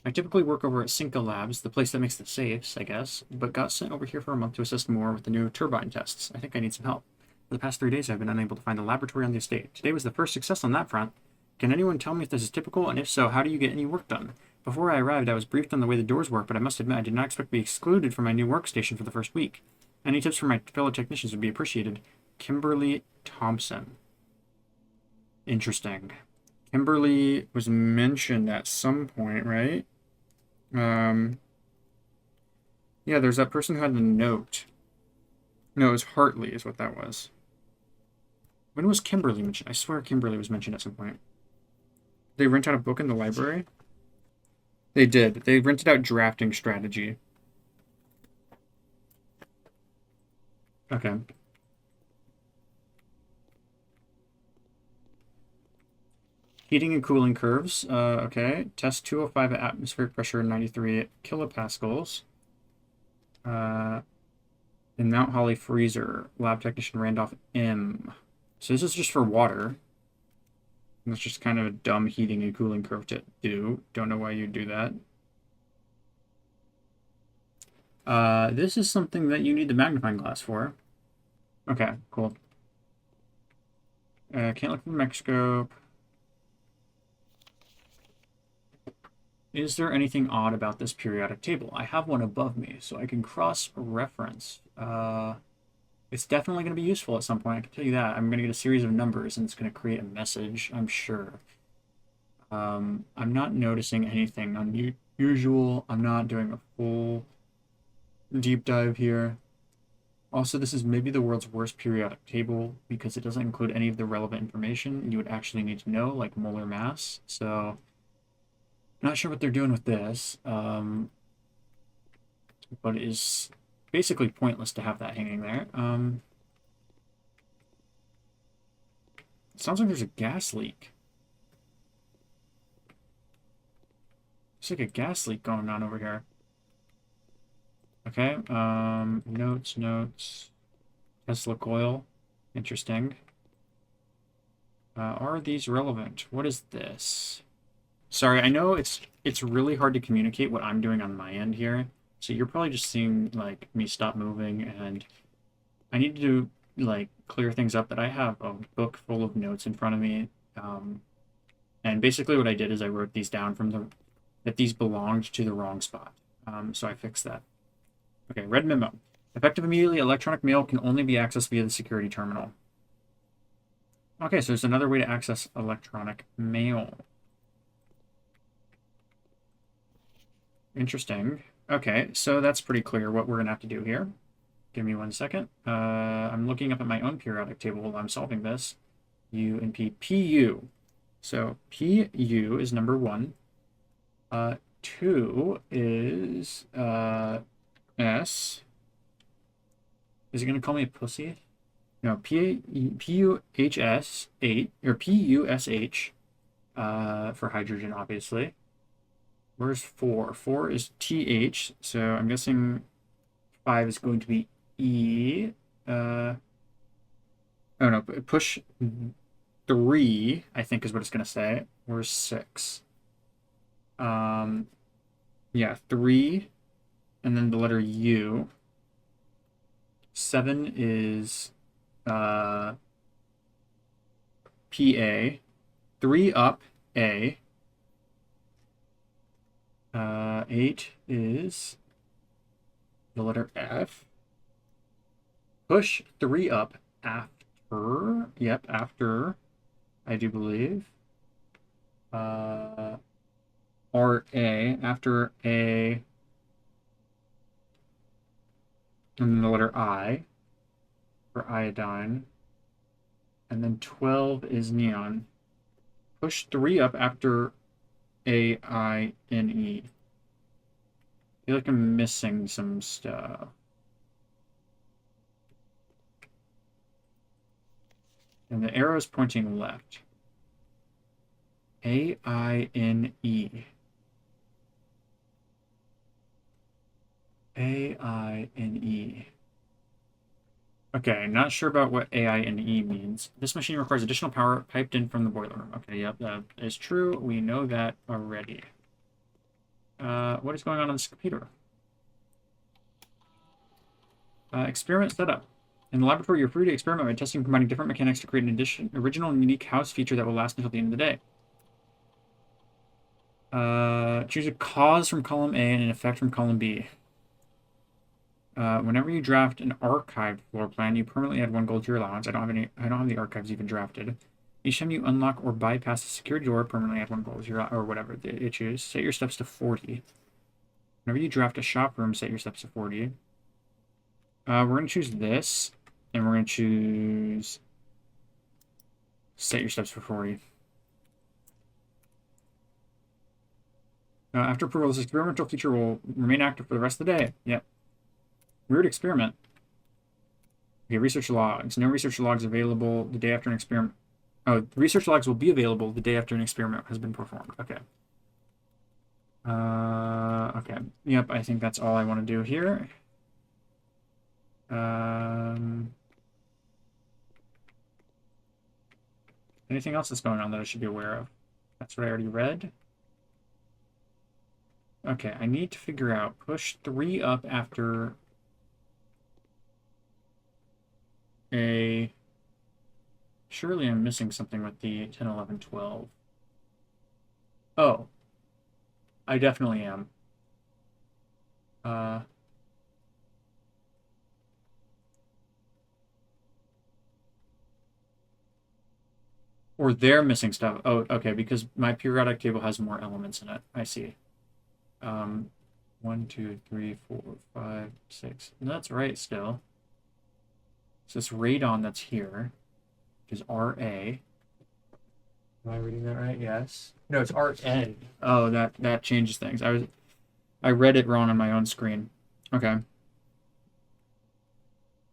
I typically work over at Cinca Labs, the place that makes the safes, I guess, but got sent over here for a month to assist more with the new turbine tests. I think I need some help. For the past 3 days, I've been unable to find the laboratory on the estate. Today was the first success on that front. Can anyone tell me if this is typical, and if so, how do you get any work done? Before I arrived, I was briefed on the way the doors work, but I must admit I did not expect to be excluded from my new workstation for the first week. Any tips from my fellow technicians would be appreciated. Kimberly Thompson. Interesting. Kimberly was mentioned at some point, right? Yeah, there's that person who had the note. No, it was Hartley is what that was. When was Kimberly mentioned? I swear Kimberly was mentioned at some point. They rent out a book in the library? They did. They rented out drafting strategy. Okay. Heating and cooling curves. Okay. Test 205 at atmospheric pressure, 93 kilopascals. In Mount Holly freezer, lab technician Randolph M. So this is just for water. That's just kind of a dumb heating and cooling curve to do. Don't know why you do that. This is something that you need the magnifying glass for. Okay, cool. Can't look from the microscope. Is there anything odd about this periodic table? I have one above me, so I can cross-reference. It's definitely going to be useful at some point, I can tell you that. I'm going to get a series of numbers, and it's going to create a message, I'm sure. I'm not noticing anything usual, I'm not doing a full deep dive here. Also, this is maybe the world's worst periodic table because it doesn't include any of the relevant information you would actually need to know, like molar mass. So, not sure what they're doing with this, but it is basically pointless to have that hanging there. It sounds like there's a gas leak. There's like a gas leak going on over here. Okay, notes. Tesla coil. Interesting. Are these relevant? What is this? Sorry, I know it's really hard to communicate what I'm doing on my end here. So you're probably just seeing like me stop moving, and I need to like clear things up, that I have a book full of notes in front of me. And basically what I did is I wrote these down that these belonged to the wrong spot. So I fixed that. Okay, red memo. Effective immediately, electronic mail can only be accessed via the security terminal. Okay, so there's another way to access electronic mail. Interesting. Okay, so that's pretty clear what we're going to have to do here. Give me 1 second. I'm looking up at my own periodic table while I'm solving this. U and P. PU. So PU is number 1. 2 is S. Is it going to call me a pussy? No, PUHS 8, or PUSH for hydrogen, obviously. Where's 4? 4 is TH, so I'm guessing 5 is going to be E. Oh no, push 3, I think is what it's going to say. Where's 6? Yeah, 3, and then the letter U. 7 is PA. 3 up, A. 8 is the letter F. Push 3 up after. Yep, after, I do believe. RA, after A, and then the letter I for iodine. And then 12 is neon. Push 3 up after AINE. I feel like I'm missing some stuff. And the arrow is pointing left. AINE. AINE. Okay, not sure about what AINE means. This machine requires additional power piped in from the boiler room. Okay, yep, that is true. We know that already. What is going on this computer? Experiment setup. In the laboratory, you're free to experiment by testing and combining different mechanics to create an original and unique house feature that will last until the end of the day. Choose a cause from column A and an effect from column B. Whenever you draft an archived floor plan, you permanently add 1 gold to your allowance. I don't have the archives even drafted. Each time you unlock or bypass a secure door, permanently add 1 gold to your, or whatever it choose. Set your steps to 40. Whenever you draft a shop room, set your steps to 40. We're going to choose this, and we're going to choose set your steps for 40. After approval, this experimental feature will remain active for the rest of the day. Yep. Weird experiment. Okay, research logs. No research logs available the day after an experiment. Oh, research logs will be available the day after an experiment has been performed. Okay. Okay. Yep, I think that's all I want to do here. Anything else that's going on that I should be aware of? That's what I already read. Okay, I need to figure out. Push 3 up after A. Surely I'm missing something with the 10, 11, 12. Oh. I definitely am. Or they're missing stuff. Oh, okay, because my periodic table has more elements in it. I see. 1, 2, 3, 4, 5, 6. No, that's right still. So this radon that's here, which is RA. Am I reading that right? Yes. No, it's RN. Oh, that changes things. I read it wrong on my own screen. Okay.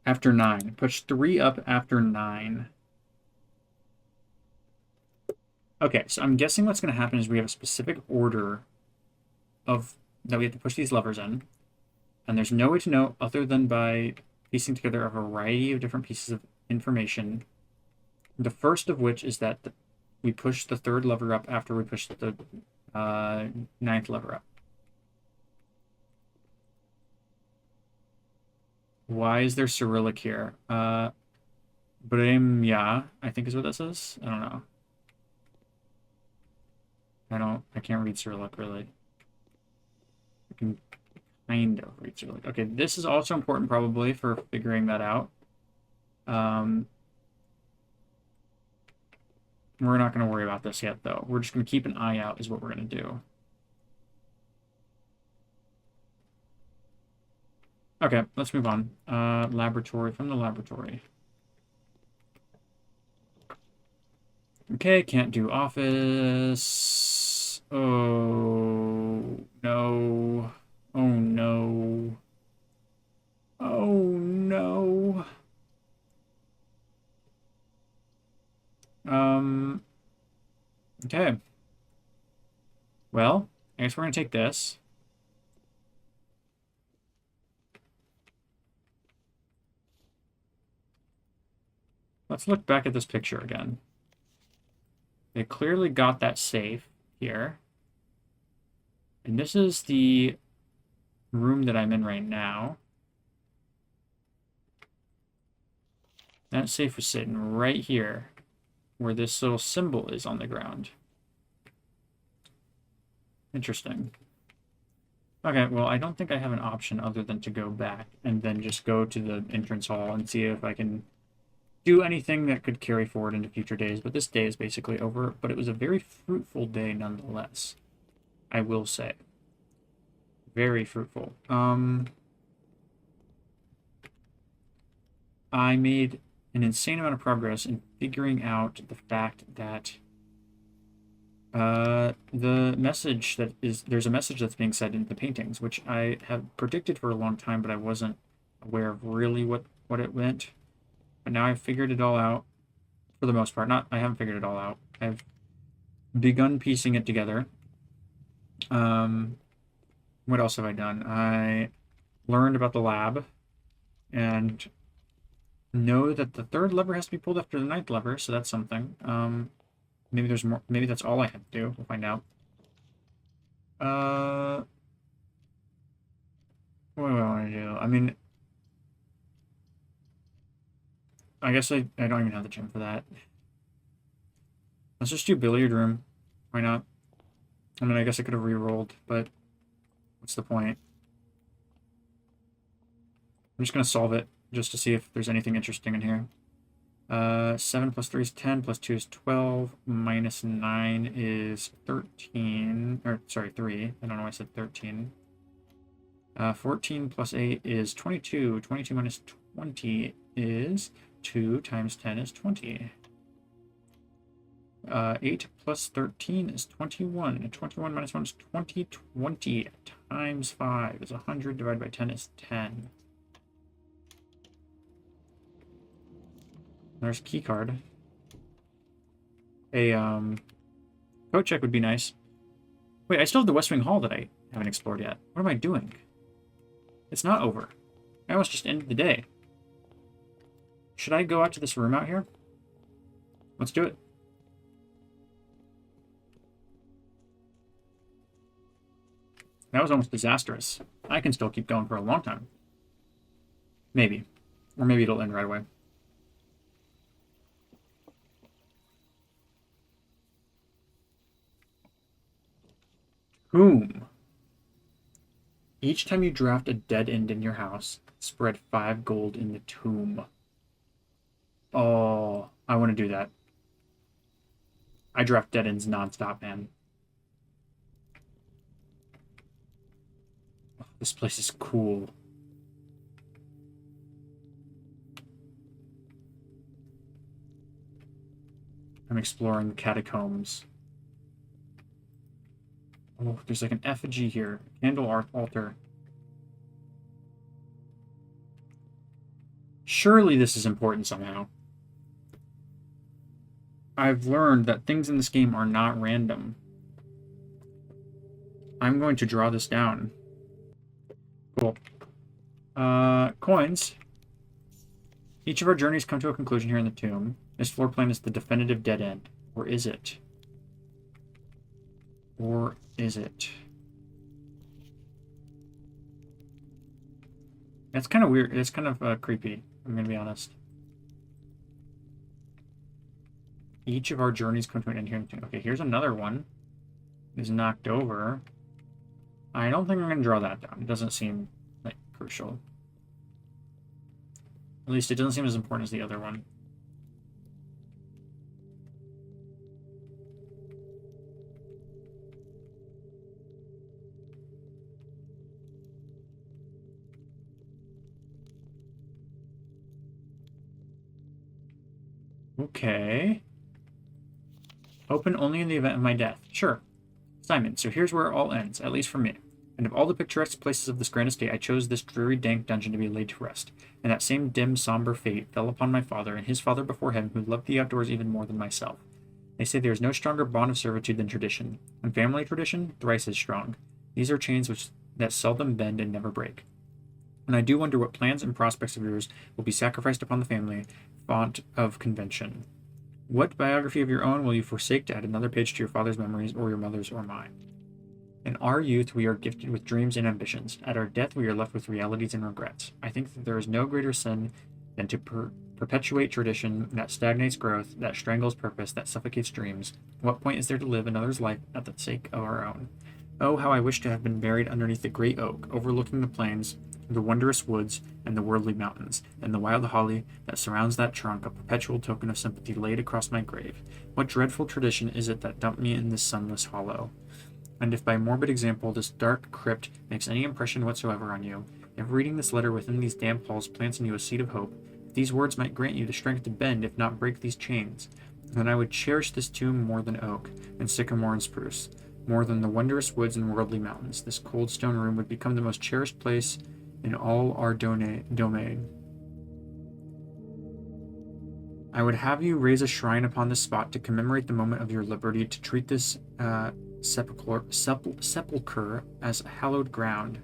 After 9. Push 3 up after 9. Okay, so I'm guessing what's going to happen is we have a specific order of that we have to push these levers in, and there's no way to know other than by piecing together a variety of different pieces of information. The first of which is that we push the third lever up after we push the ninth lever up. Why is there Cyrillic here? Bremya, I think is what this is. I don't know. I can't read Cyrillic really. I can kind of read Cyrillic. Okay, this is also important probably for figuring that out. We're not going to worry about this yet though. We're just going to keep an eye out is what we're going to do. Okay, let's move on. Laboratory, from the laboratory. Okay, can't do office. Oh, no. Oh, no. Oh, no. Okay. Well, I guess we're going to take this. Let's look back at this picture again. They clearly got that safe here. And this is the room that I'm in right now. That safe was sitting right here, where this little symbol is on the ground. Interesting. Okay, well, I don't think I have an option other than to go back and then just go to the entrance hall and see if I can do anything that could carry forward into future days. But this day is basically over, but it was a very fruitful day nonetheless, I will say. Very fruitful. I made an insane amount of progress in figuring out the fact that the message that is there's a message that's being said in the paintings, which I have predicted for a long time, but I wasn't aware of really what it meant. But now I've figured it all out for the most part. Not I haven't figured it all out. I've begun piecing it together. What else have I done? I learned about the lab and know that the third lever has to be pulled after the ninth lever, so that's something. Maybe there's more. Maybe that's all I have to do. We'll find out. What do I want to do? I mean, I guess I don't even have the gym for that. Let's just do billiard room. Why not? I mean, I guess I could have re-rolled, but what's the point? I'm just going to solve it just to see if there's anything interesting in here. 7 plus 3 is 10, plus 2 is 12, minus 9 is 13, or sorry, 3. I don't know why I said 13. 14 plus 8 is 22. 22 minus 20 is 2 times 10 is 20. 8 plus 13 is 21. And 21 minus 1 is 20. 20 times 5 is 100. Divided by 10 is 10. There's a key card. A code check would be nice. Wait, I still have the West Wing Hall that I haven't explored yet. What am I doing? It's not over. I almost just ended the day. Should I go out to this room out here? Let's do it. That was almost disastrous. I can still keep going for a long time. Maybe. Or maybe it'll end right away. Whom? Each time you draft a dead end in your house, spread 5 gold in the tomb. Oh, I want to do that. I draft dead ends nonstop, man. This place is cool. I'm exploring the catacombs. Oh, there's like an effigy here. Candle altar. Surely this is important somehow. I've learned that things in this game are not random. I'm going to draw this down. Cool. Coins. Each of our journeys come to a conclusion here in the tomb. This floor plan is the definitive dead end. Or is it? Or is it? That's kind of weird. It's kind of creepy, I'm going to be honest. Each of our journeys come to an end here in the tomb. Okay, here's another one. Is knocked over. I don't think I'm going to draw that down. It doesn't seem, like, crucial. At least it doesn't seem as important as the other one. Okay. Open only in the event of my death. Sure. Simon, so here's where it all ends, at least for me. And of all the picturesque places of this grand estate, I chose this dreary, dank dungeon to be laid to rest. And that same dim, somber fate fell upon my father, and his father before him, who loved the outdoors even more than myself. They say there is no stronger bond of servitude than tradition, and family tradition, thrice as strong. These are chains that seldom bend and never break. And I do wonder what plans and prospects of yours will be sacrificed upon the family font of convention. What biography of your own will you forsake to add another page to your father's memories, or your mother's, or mine? In our youth, we are gifted with dreams and ambitions. At our death, we are left with realities and regrets. I think that there is no greater sin than to perpetuate tradition that stagnates growth, that strangles purpose, that suffocates dreams. What point is there to live another's life at the sake of our own? Oh, how I wish to have been buried underneath the great oak, overlooking the plains, the wondrous woods, and the worldly mountains, and the wild holly that surrounds that trunk, a perpetual token of sympathy laid across my grave. What dreadful tradition is it that dumped me in this sunless hollow? And if by morbid example this dark crypt makes any impression whatsoever on you, if reading this letter within these damp halls plants in you a seed of hope, if these words might grant you the strength to bend, if not break these chains, then I would cherish this tomb more than oak, and sycamore and spruce, more than the wondrous woods and worldly mountains. This cold stone room would become the most cherished place in all our domain. I would have you raise a shrine upon this spot to commemorate the moment of your liberty, to treat this sepulchre as hallowed ground,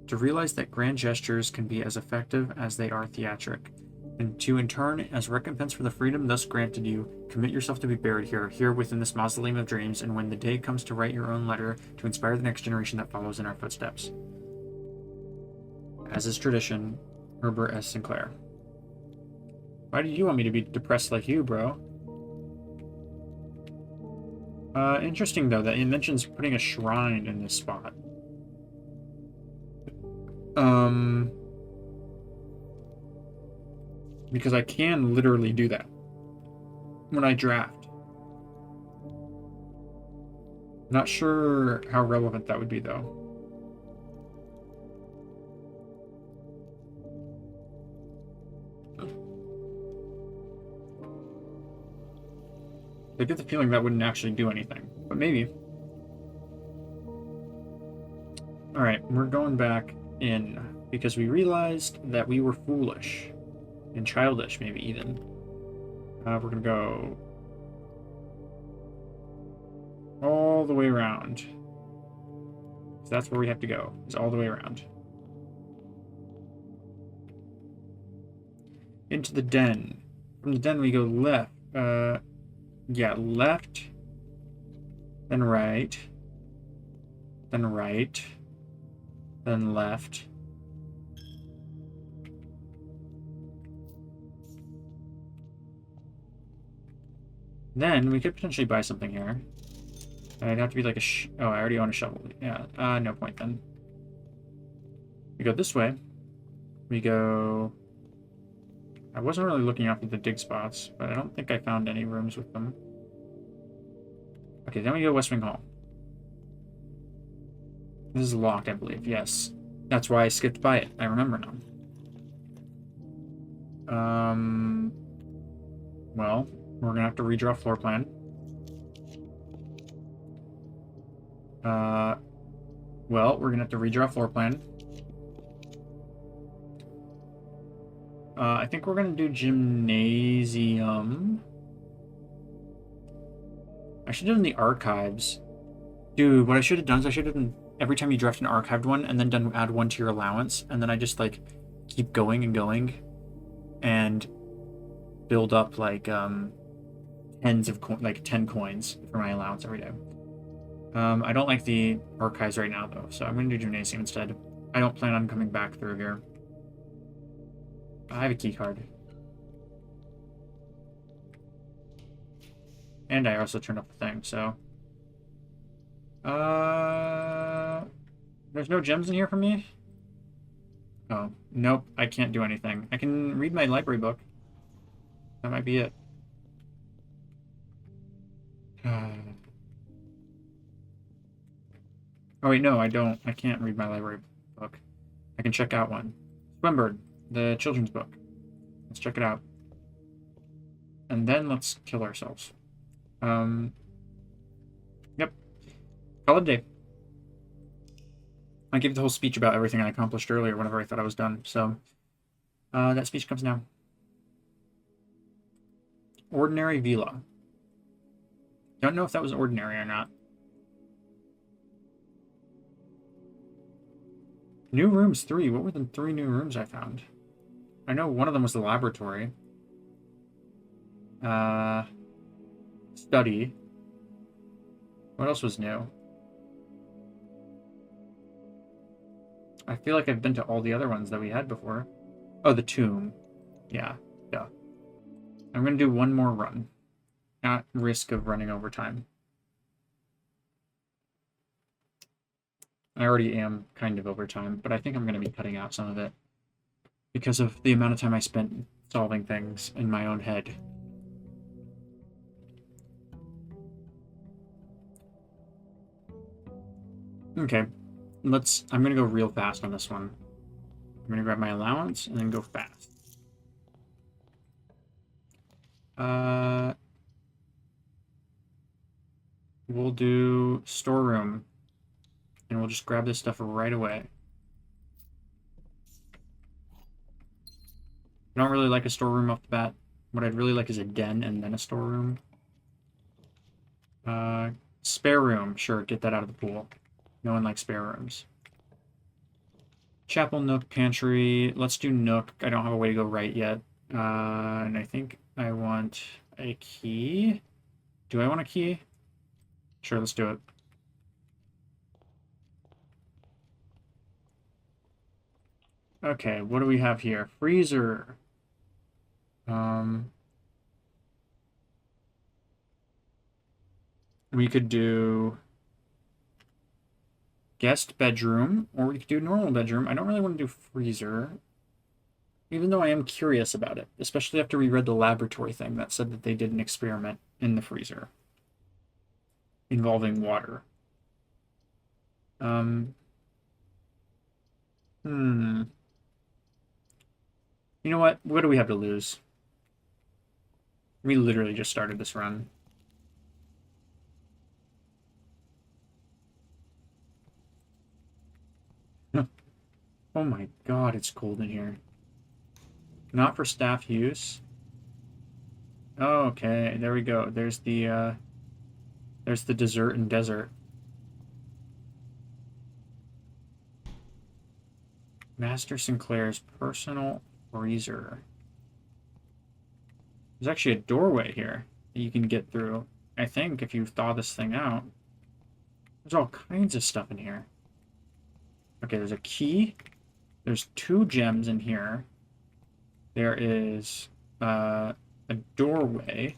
to realize that grand gestures can be as effective as they are theatric, and to, in turn, as recompense for the freedom thus granted you, commit yourself to be buried here within this mausoleum of dreams, and when the day comes to write your own letter, to inspire the next generation that follows in our footsteps. As is tradition, Herbert S. Sinclair. Why do you want me to be depressed like you, bro? Interesting, though, that it mentions putting a shrine in this spot. Because I can literally do that when I draft. Not sure how relevant that would be, though. I get the feeling that wouldn't actually do anything, but maybe. Alright, we're going back in because we realized that we were foolish and childish, maybe even. We're going to go all the way around. So that's where we have to go, is all the way around. Into the den. From the den we go left. Yeah, left, then right, then right, then left. Then we could potentially buy something here. It'd have to be like a oh, I already own a shovel. Yeah, no point then. We go this way. We go... I wasn't really looking out for the dig spots, but I don't think I found any rooms with them. Okay, then we go West Wing Hall. This is locked, I believe. Yes. That's why I skipped by it. I remember now. Well, we're gonna have to redraw floor plan. Well, we're gonna have to redraw floor plan. I think we're gonna do gymnasium. I should have done the archives. Dude, what I should have done is I should have done every time you draft an archived one and then add one to your allowance, and then I just like keep going and going and build up like tens of like 10 coins for my allowance every day. I don't like the archives right now though, so I'm gonna do gymnasium instead. I don't plan on coming back through here. I have a key card. And I also turned up the thing, so there's no gems in here for me? Oh, nope, I can't do anything. I can read my library book. That might be it. Oh wait, no, I don't. I can't read my library book. I can check out one. Swimbird, the children's book. Let's check it out. And then let's kill ourselves. Yep. Call it a day. I gave the whole speech about everything I accomplished earlier whenever I thought I was done, so that speech comes now. Ordinary villa. Don't know if that was ordinary or not. New rooms 3. What were the 3 new rooms I found? I know one of them was the laboratory. Study. What else was new? I feel like I've been to all the other ones that we had before. Oh, the tomb. Yeah, duh. I'm gonna do one more run. At risk of running over time. I already am kind of over time, but I think I'm going to be cutting out some of it because of the amount of time I spent solving things in my own head. Okay, I'm going to go real fast on this one. I'm going to grab my allowance and then go fast. We'll do storeroom, and we'll just grab this stuff right away. I don't really like a storeroom off the bat. What I'd really like is a den and then a storeroom. Spare room, sure, get that out of the pool. No one likes spare rooms. Chapel, nook, pantry. Let's do nook. I don't have a way to go right yet. And I think I want a key. Do I want a key? Sure, let's do it. Okay, what do we have here? Freezer. We could do guest bedroom, or we could do normal bedroom. I don't really want to do freezer, even though I am curious about it, especially after we read the laboratory thing that said that they did an experiment in the freezer involving water. You know what? What do we have to lose? We literally just started this run. Oh my god, it's cold in here. Not for staff use. Oh, okay, there we go. There's the dessert and desert. Master Sinclair's personal freezer. There's actually a doorway here that you can get through, I think, if you thaw this thing out. There's all kinds of stuff in here. Okay, there's a key. There's 2 gems in here. There is a doorway.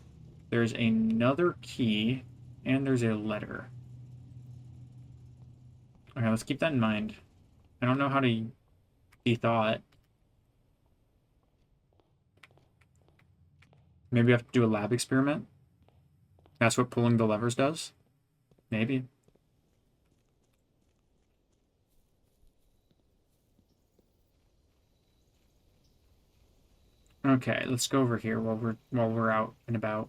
There's another key. And there's a letter. Okay, let's keep that in mind. I don't know how to de-thaw it. Maybe we have to do a lab experiment? That's what pulling the levers does? Maybe. Okay, let's go over here while we're out and about.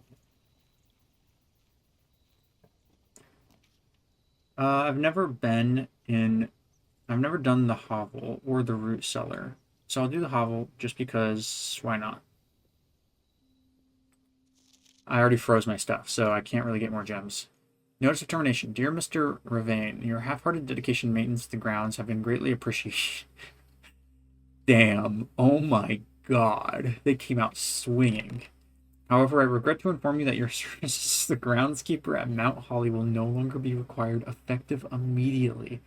I've never been in. I've never done the hovel or the root cellar, so I'll do the hovel just because. Why not? I already froze my stuff, so I can't really get more gems. Notice of termination. Dear Mr. Ravane, your half-hearted dedication and maintenance of the grounds have been greatly appreciated. Damn. Oh my god. They came out swinging. However, I regret to inform you that your services as the groundskeeper at Mount Holly will no longer be required, effective immediately.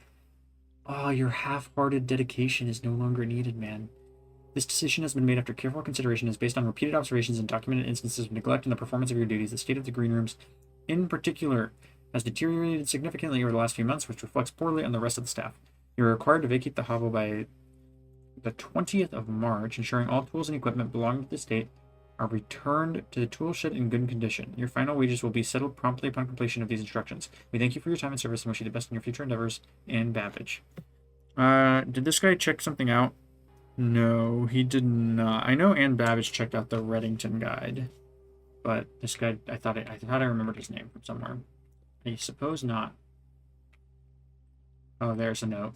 Oh, your half-hearted dedication is no longer needed, man. This decision has been made after careful consideration and is based on repeated observations and documented instances of neglect in the performance of your duties. The state of the green rooms, in particular, has deteriorated significantly over the last few months, which reflects poorly on the rest of the staff. You are required to vacate the hovel by the 20th of March, ensuring all tools and equipment belonging to the estate are returned to the tool shed in good condition. Your final wages will be settled promptly upon completion of these instructions. We thank you for your time and service and wish you the best in your future endeavors. And Babbage. Did this guy check something out? No, he did not. I know Ann Babbage checked out the Reddington guide, but this guy, I thought I remembered his name from somewhere. I suppose not. Oh, there's a note.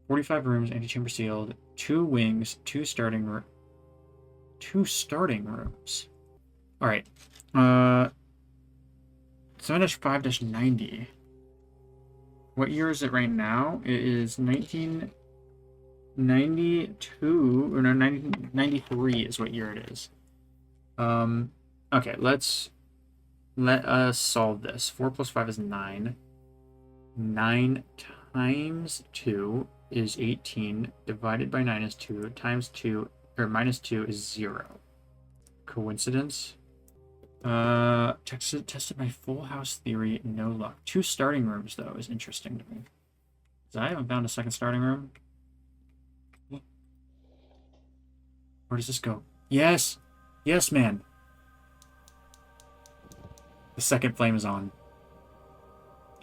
45 rooms, antechamber sealed, 2 wings, 2 starting rooms. All right. 7-5-90. What year is it right now? It is 1992 or no 1993 is what year it is. Okay, let us solve this. 4 plus 5 is 9. 9 times 2 is 18. Divided by 9 is 2. Times 2 or minus 2 is 0. Coincidence? Tested my full house theory, no luck. 2 starting rooms though is interesting to me. Because I haven't found a second starting room. Where does this go? Yes! Yes, man! The second flame is on.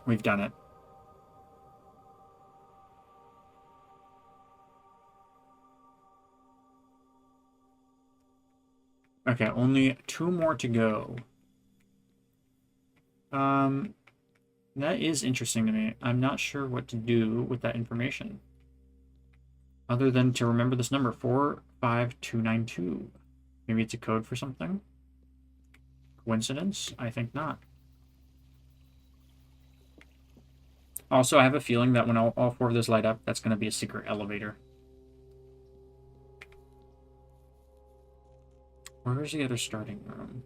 We've done it. Okay, only 2 more to go. That is interesting to me. I'm not sure what to do with that information. Other than to remember this number, 45292. Maybe it's a code for something? Coincidence? I think not. Also, I have a feeling that when all 4 of those light up, that's going to be a secret elevator. Where's the other starting room?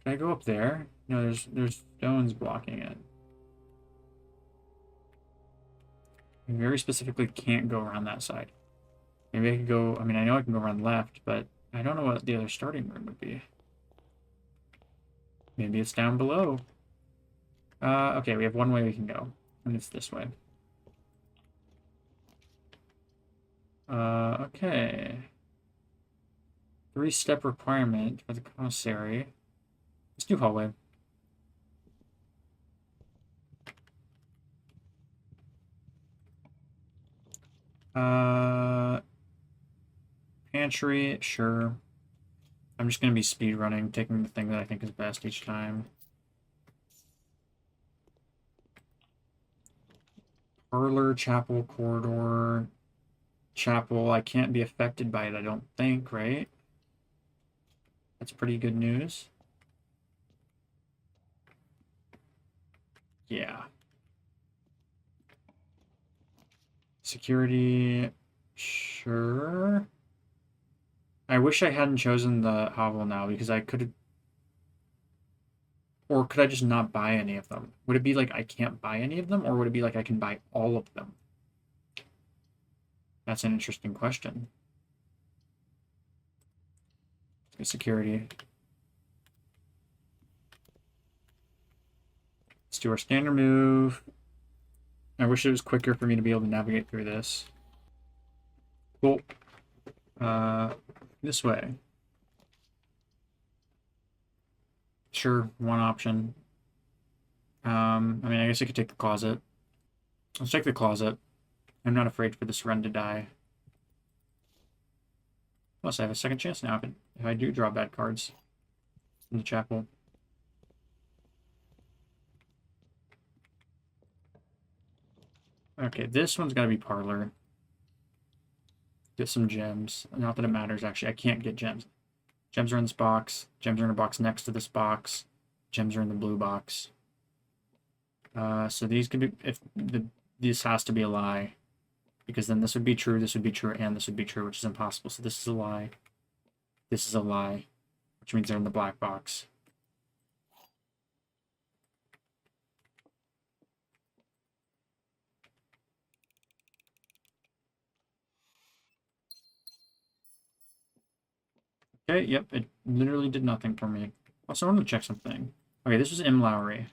Can I go up there? No, there's stones blocking it. I very specifically can't go around that side. Maybe I could go, I mean, I know I can go around left, but I don't know what the other starting room would be. Maybe it's down below. Okay, we have one way we can go, and it's this way. Okay. 3-step requirement for the commissary. Let's do hallway. Pantry, sure. I'm just gonna be speed running, taking the thing that I think is best each time. Parlor, chapel, corridor. Chapel, I can't be affected by it, I don't think, right? That's pretty good news. Yeah. Security, sure. I wish I hadn't chosen the hovel now because I could have. Or could I just not buy any of them? Would it be like I can't buy any of them, or would it be like I can buy all of them? That's an interesting question. Security. Let's do our standard move. I wish it was quicker for me to be able to navigate through this. Cool. This way. Sure, one option. I mean, I guess I could take the closet. Let's check the closet. I'm not afraid for this run to die. Plus, I have a second chance now if I do draw bad cards in the chapel. Okay, this one's got to be parlor. Get some gems. Not that it matters, actually. I can't get gems. Gems are in this box. Gems are in a box next to this box. Gems are in the blue box. So these could be... this has to be a lie. Because then this would be true, and this would be true, which is impossible. So this is a lie. This is a lie. Which means they're in the black box. Okay, yep, it literally did nothing for me. Also, I want to check something. Okay, this was M. Lowry.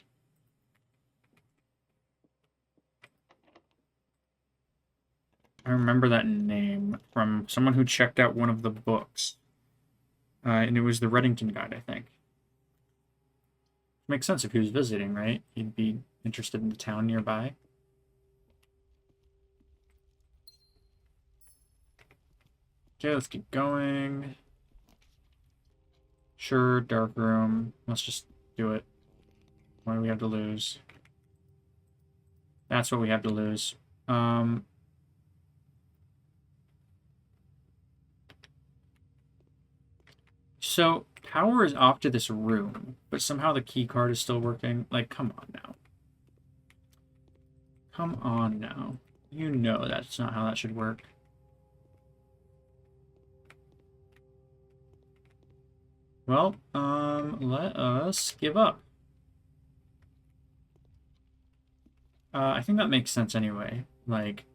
I remember that name from someone who checked out one of the books. And it was the Reddington Guide, I think. Makes sense if he was visiting, right? He'd be interested in the town nearby. Okay, let's keep going. Sure, dark room. Let's just do it. What do we have to lose? That's what we have to lose. So, power is off to this room, but somehow the key card is still working. Like, come on now. Come on now. You know that's not how that should work. Well, let us give up. I think that makes sense anyway. Like,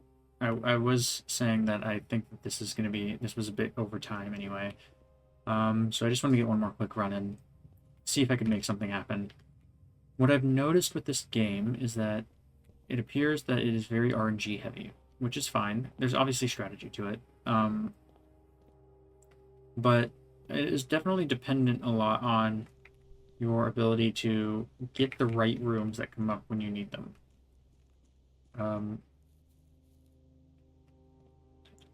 I was saying that I think that this was a bit over time anyway. So I just want to get one more quick run and see if I could make something happen. What I've noticed with this game is that it appears that it is very RNG heavy, which is fine. There's obviously strategy to it. But it is definitely dependent a lot on your ability to get the right rooms that come up when you need them.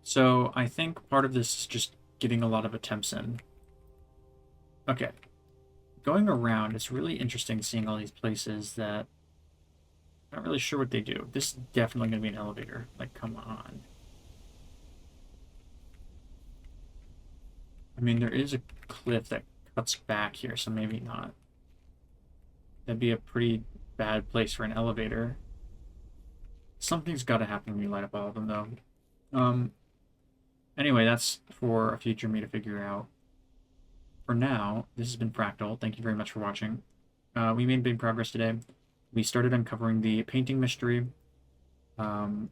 So I think part of this is just getting a lot of attempts in. Okay. Going around, it's really interesting seeing all these places that I'm not really sure what they do. This is definitely going to be an elevator. Like, come on. I mean, there is a cliff that cuts back here, so maybe not. That'd be a pretty bad place for an elevator. Something's got to happen when you light up all of them, though. Anyway, that's for a future me to figure out. For now, this has been Fractal. Thank you very much for watching. We made big progress today. We started uncovering the painting mystery. And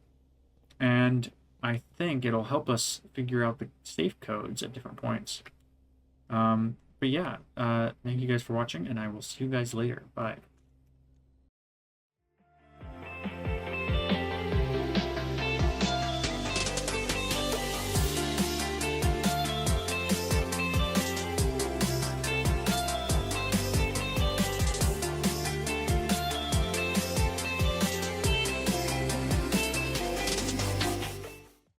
I think it'll help us figure out the safe codes at different points. But yeah, thank you guys for watching, and I will see you guys later. Bye.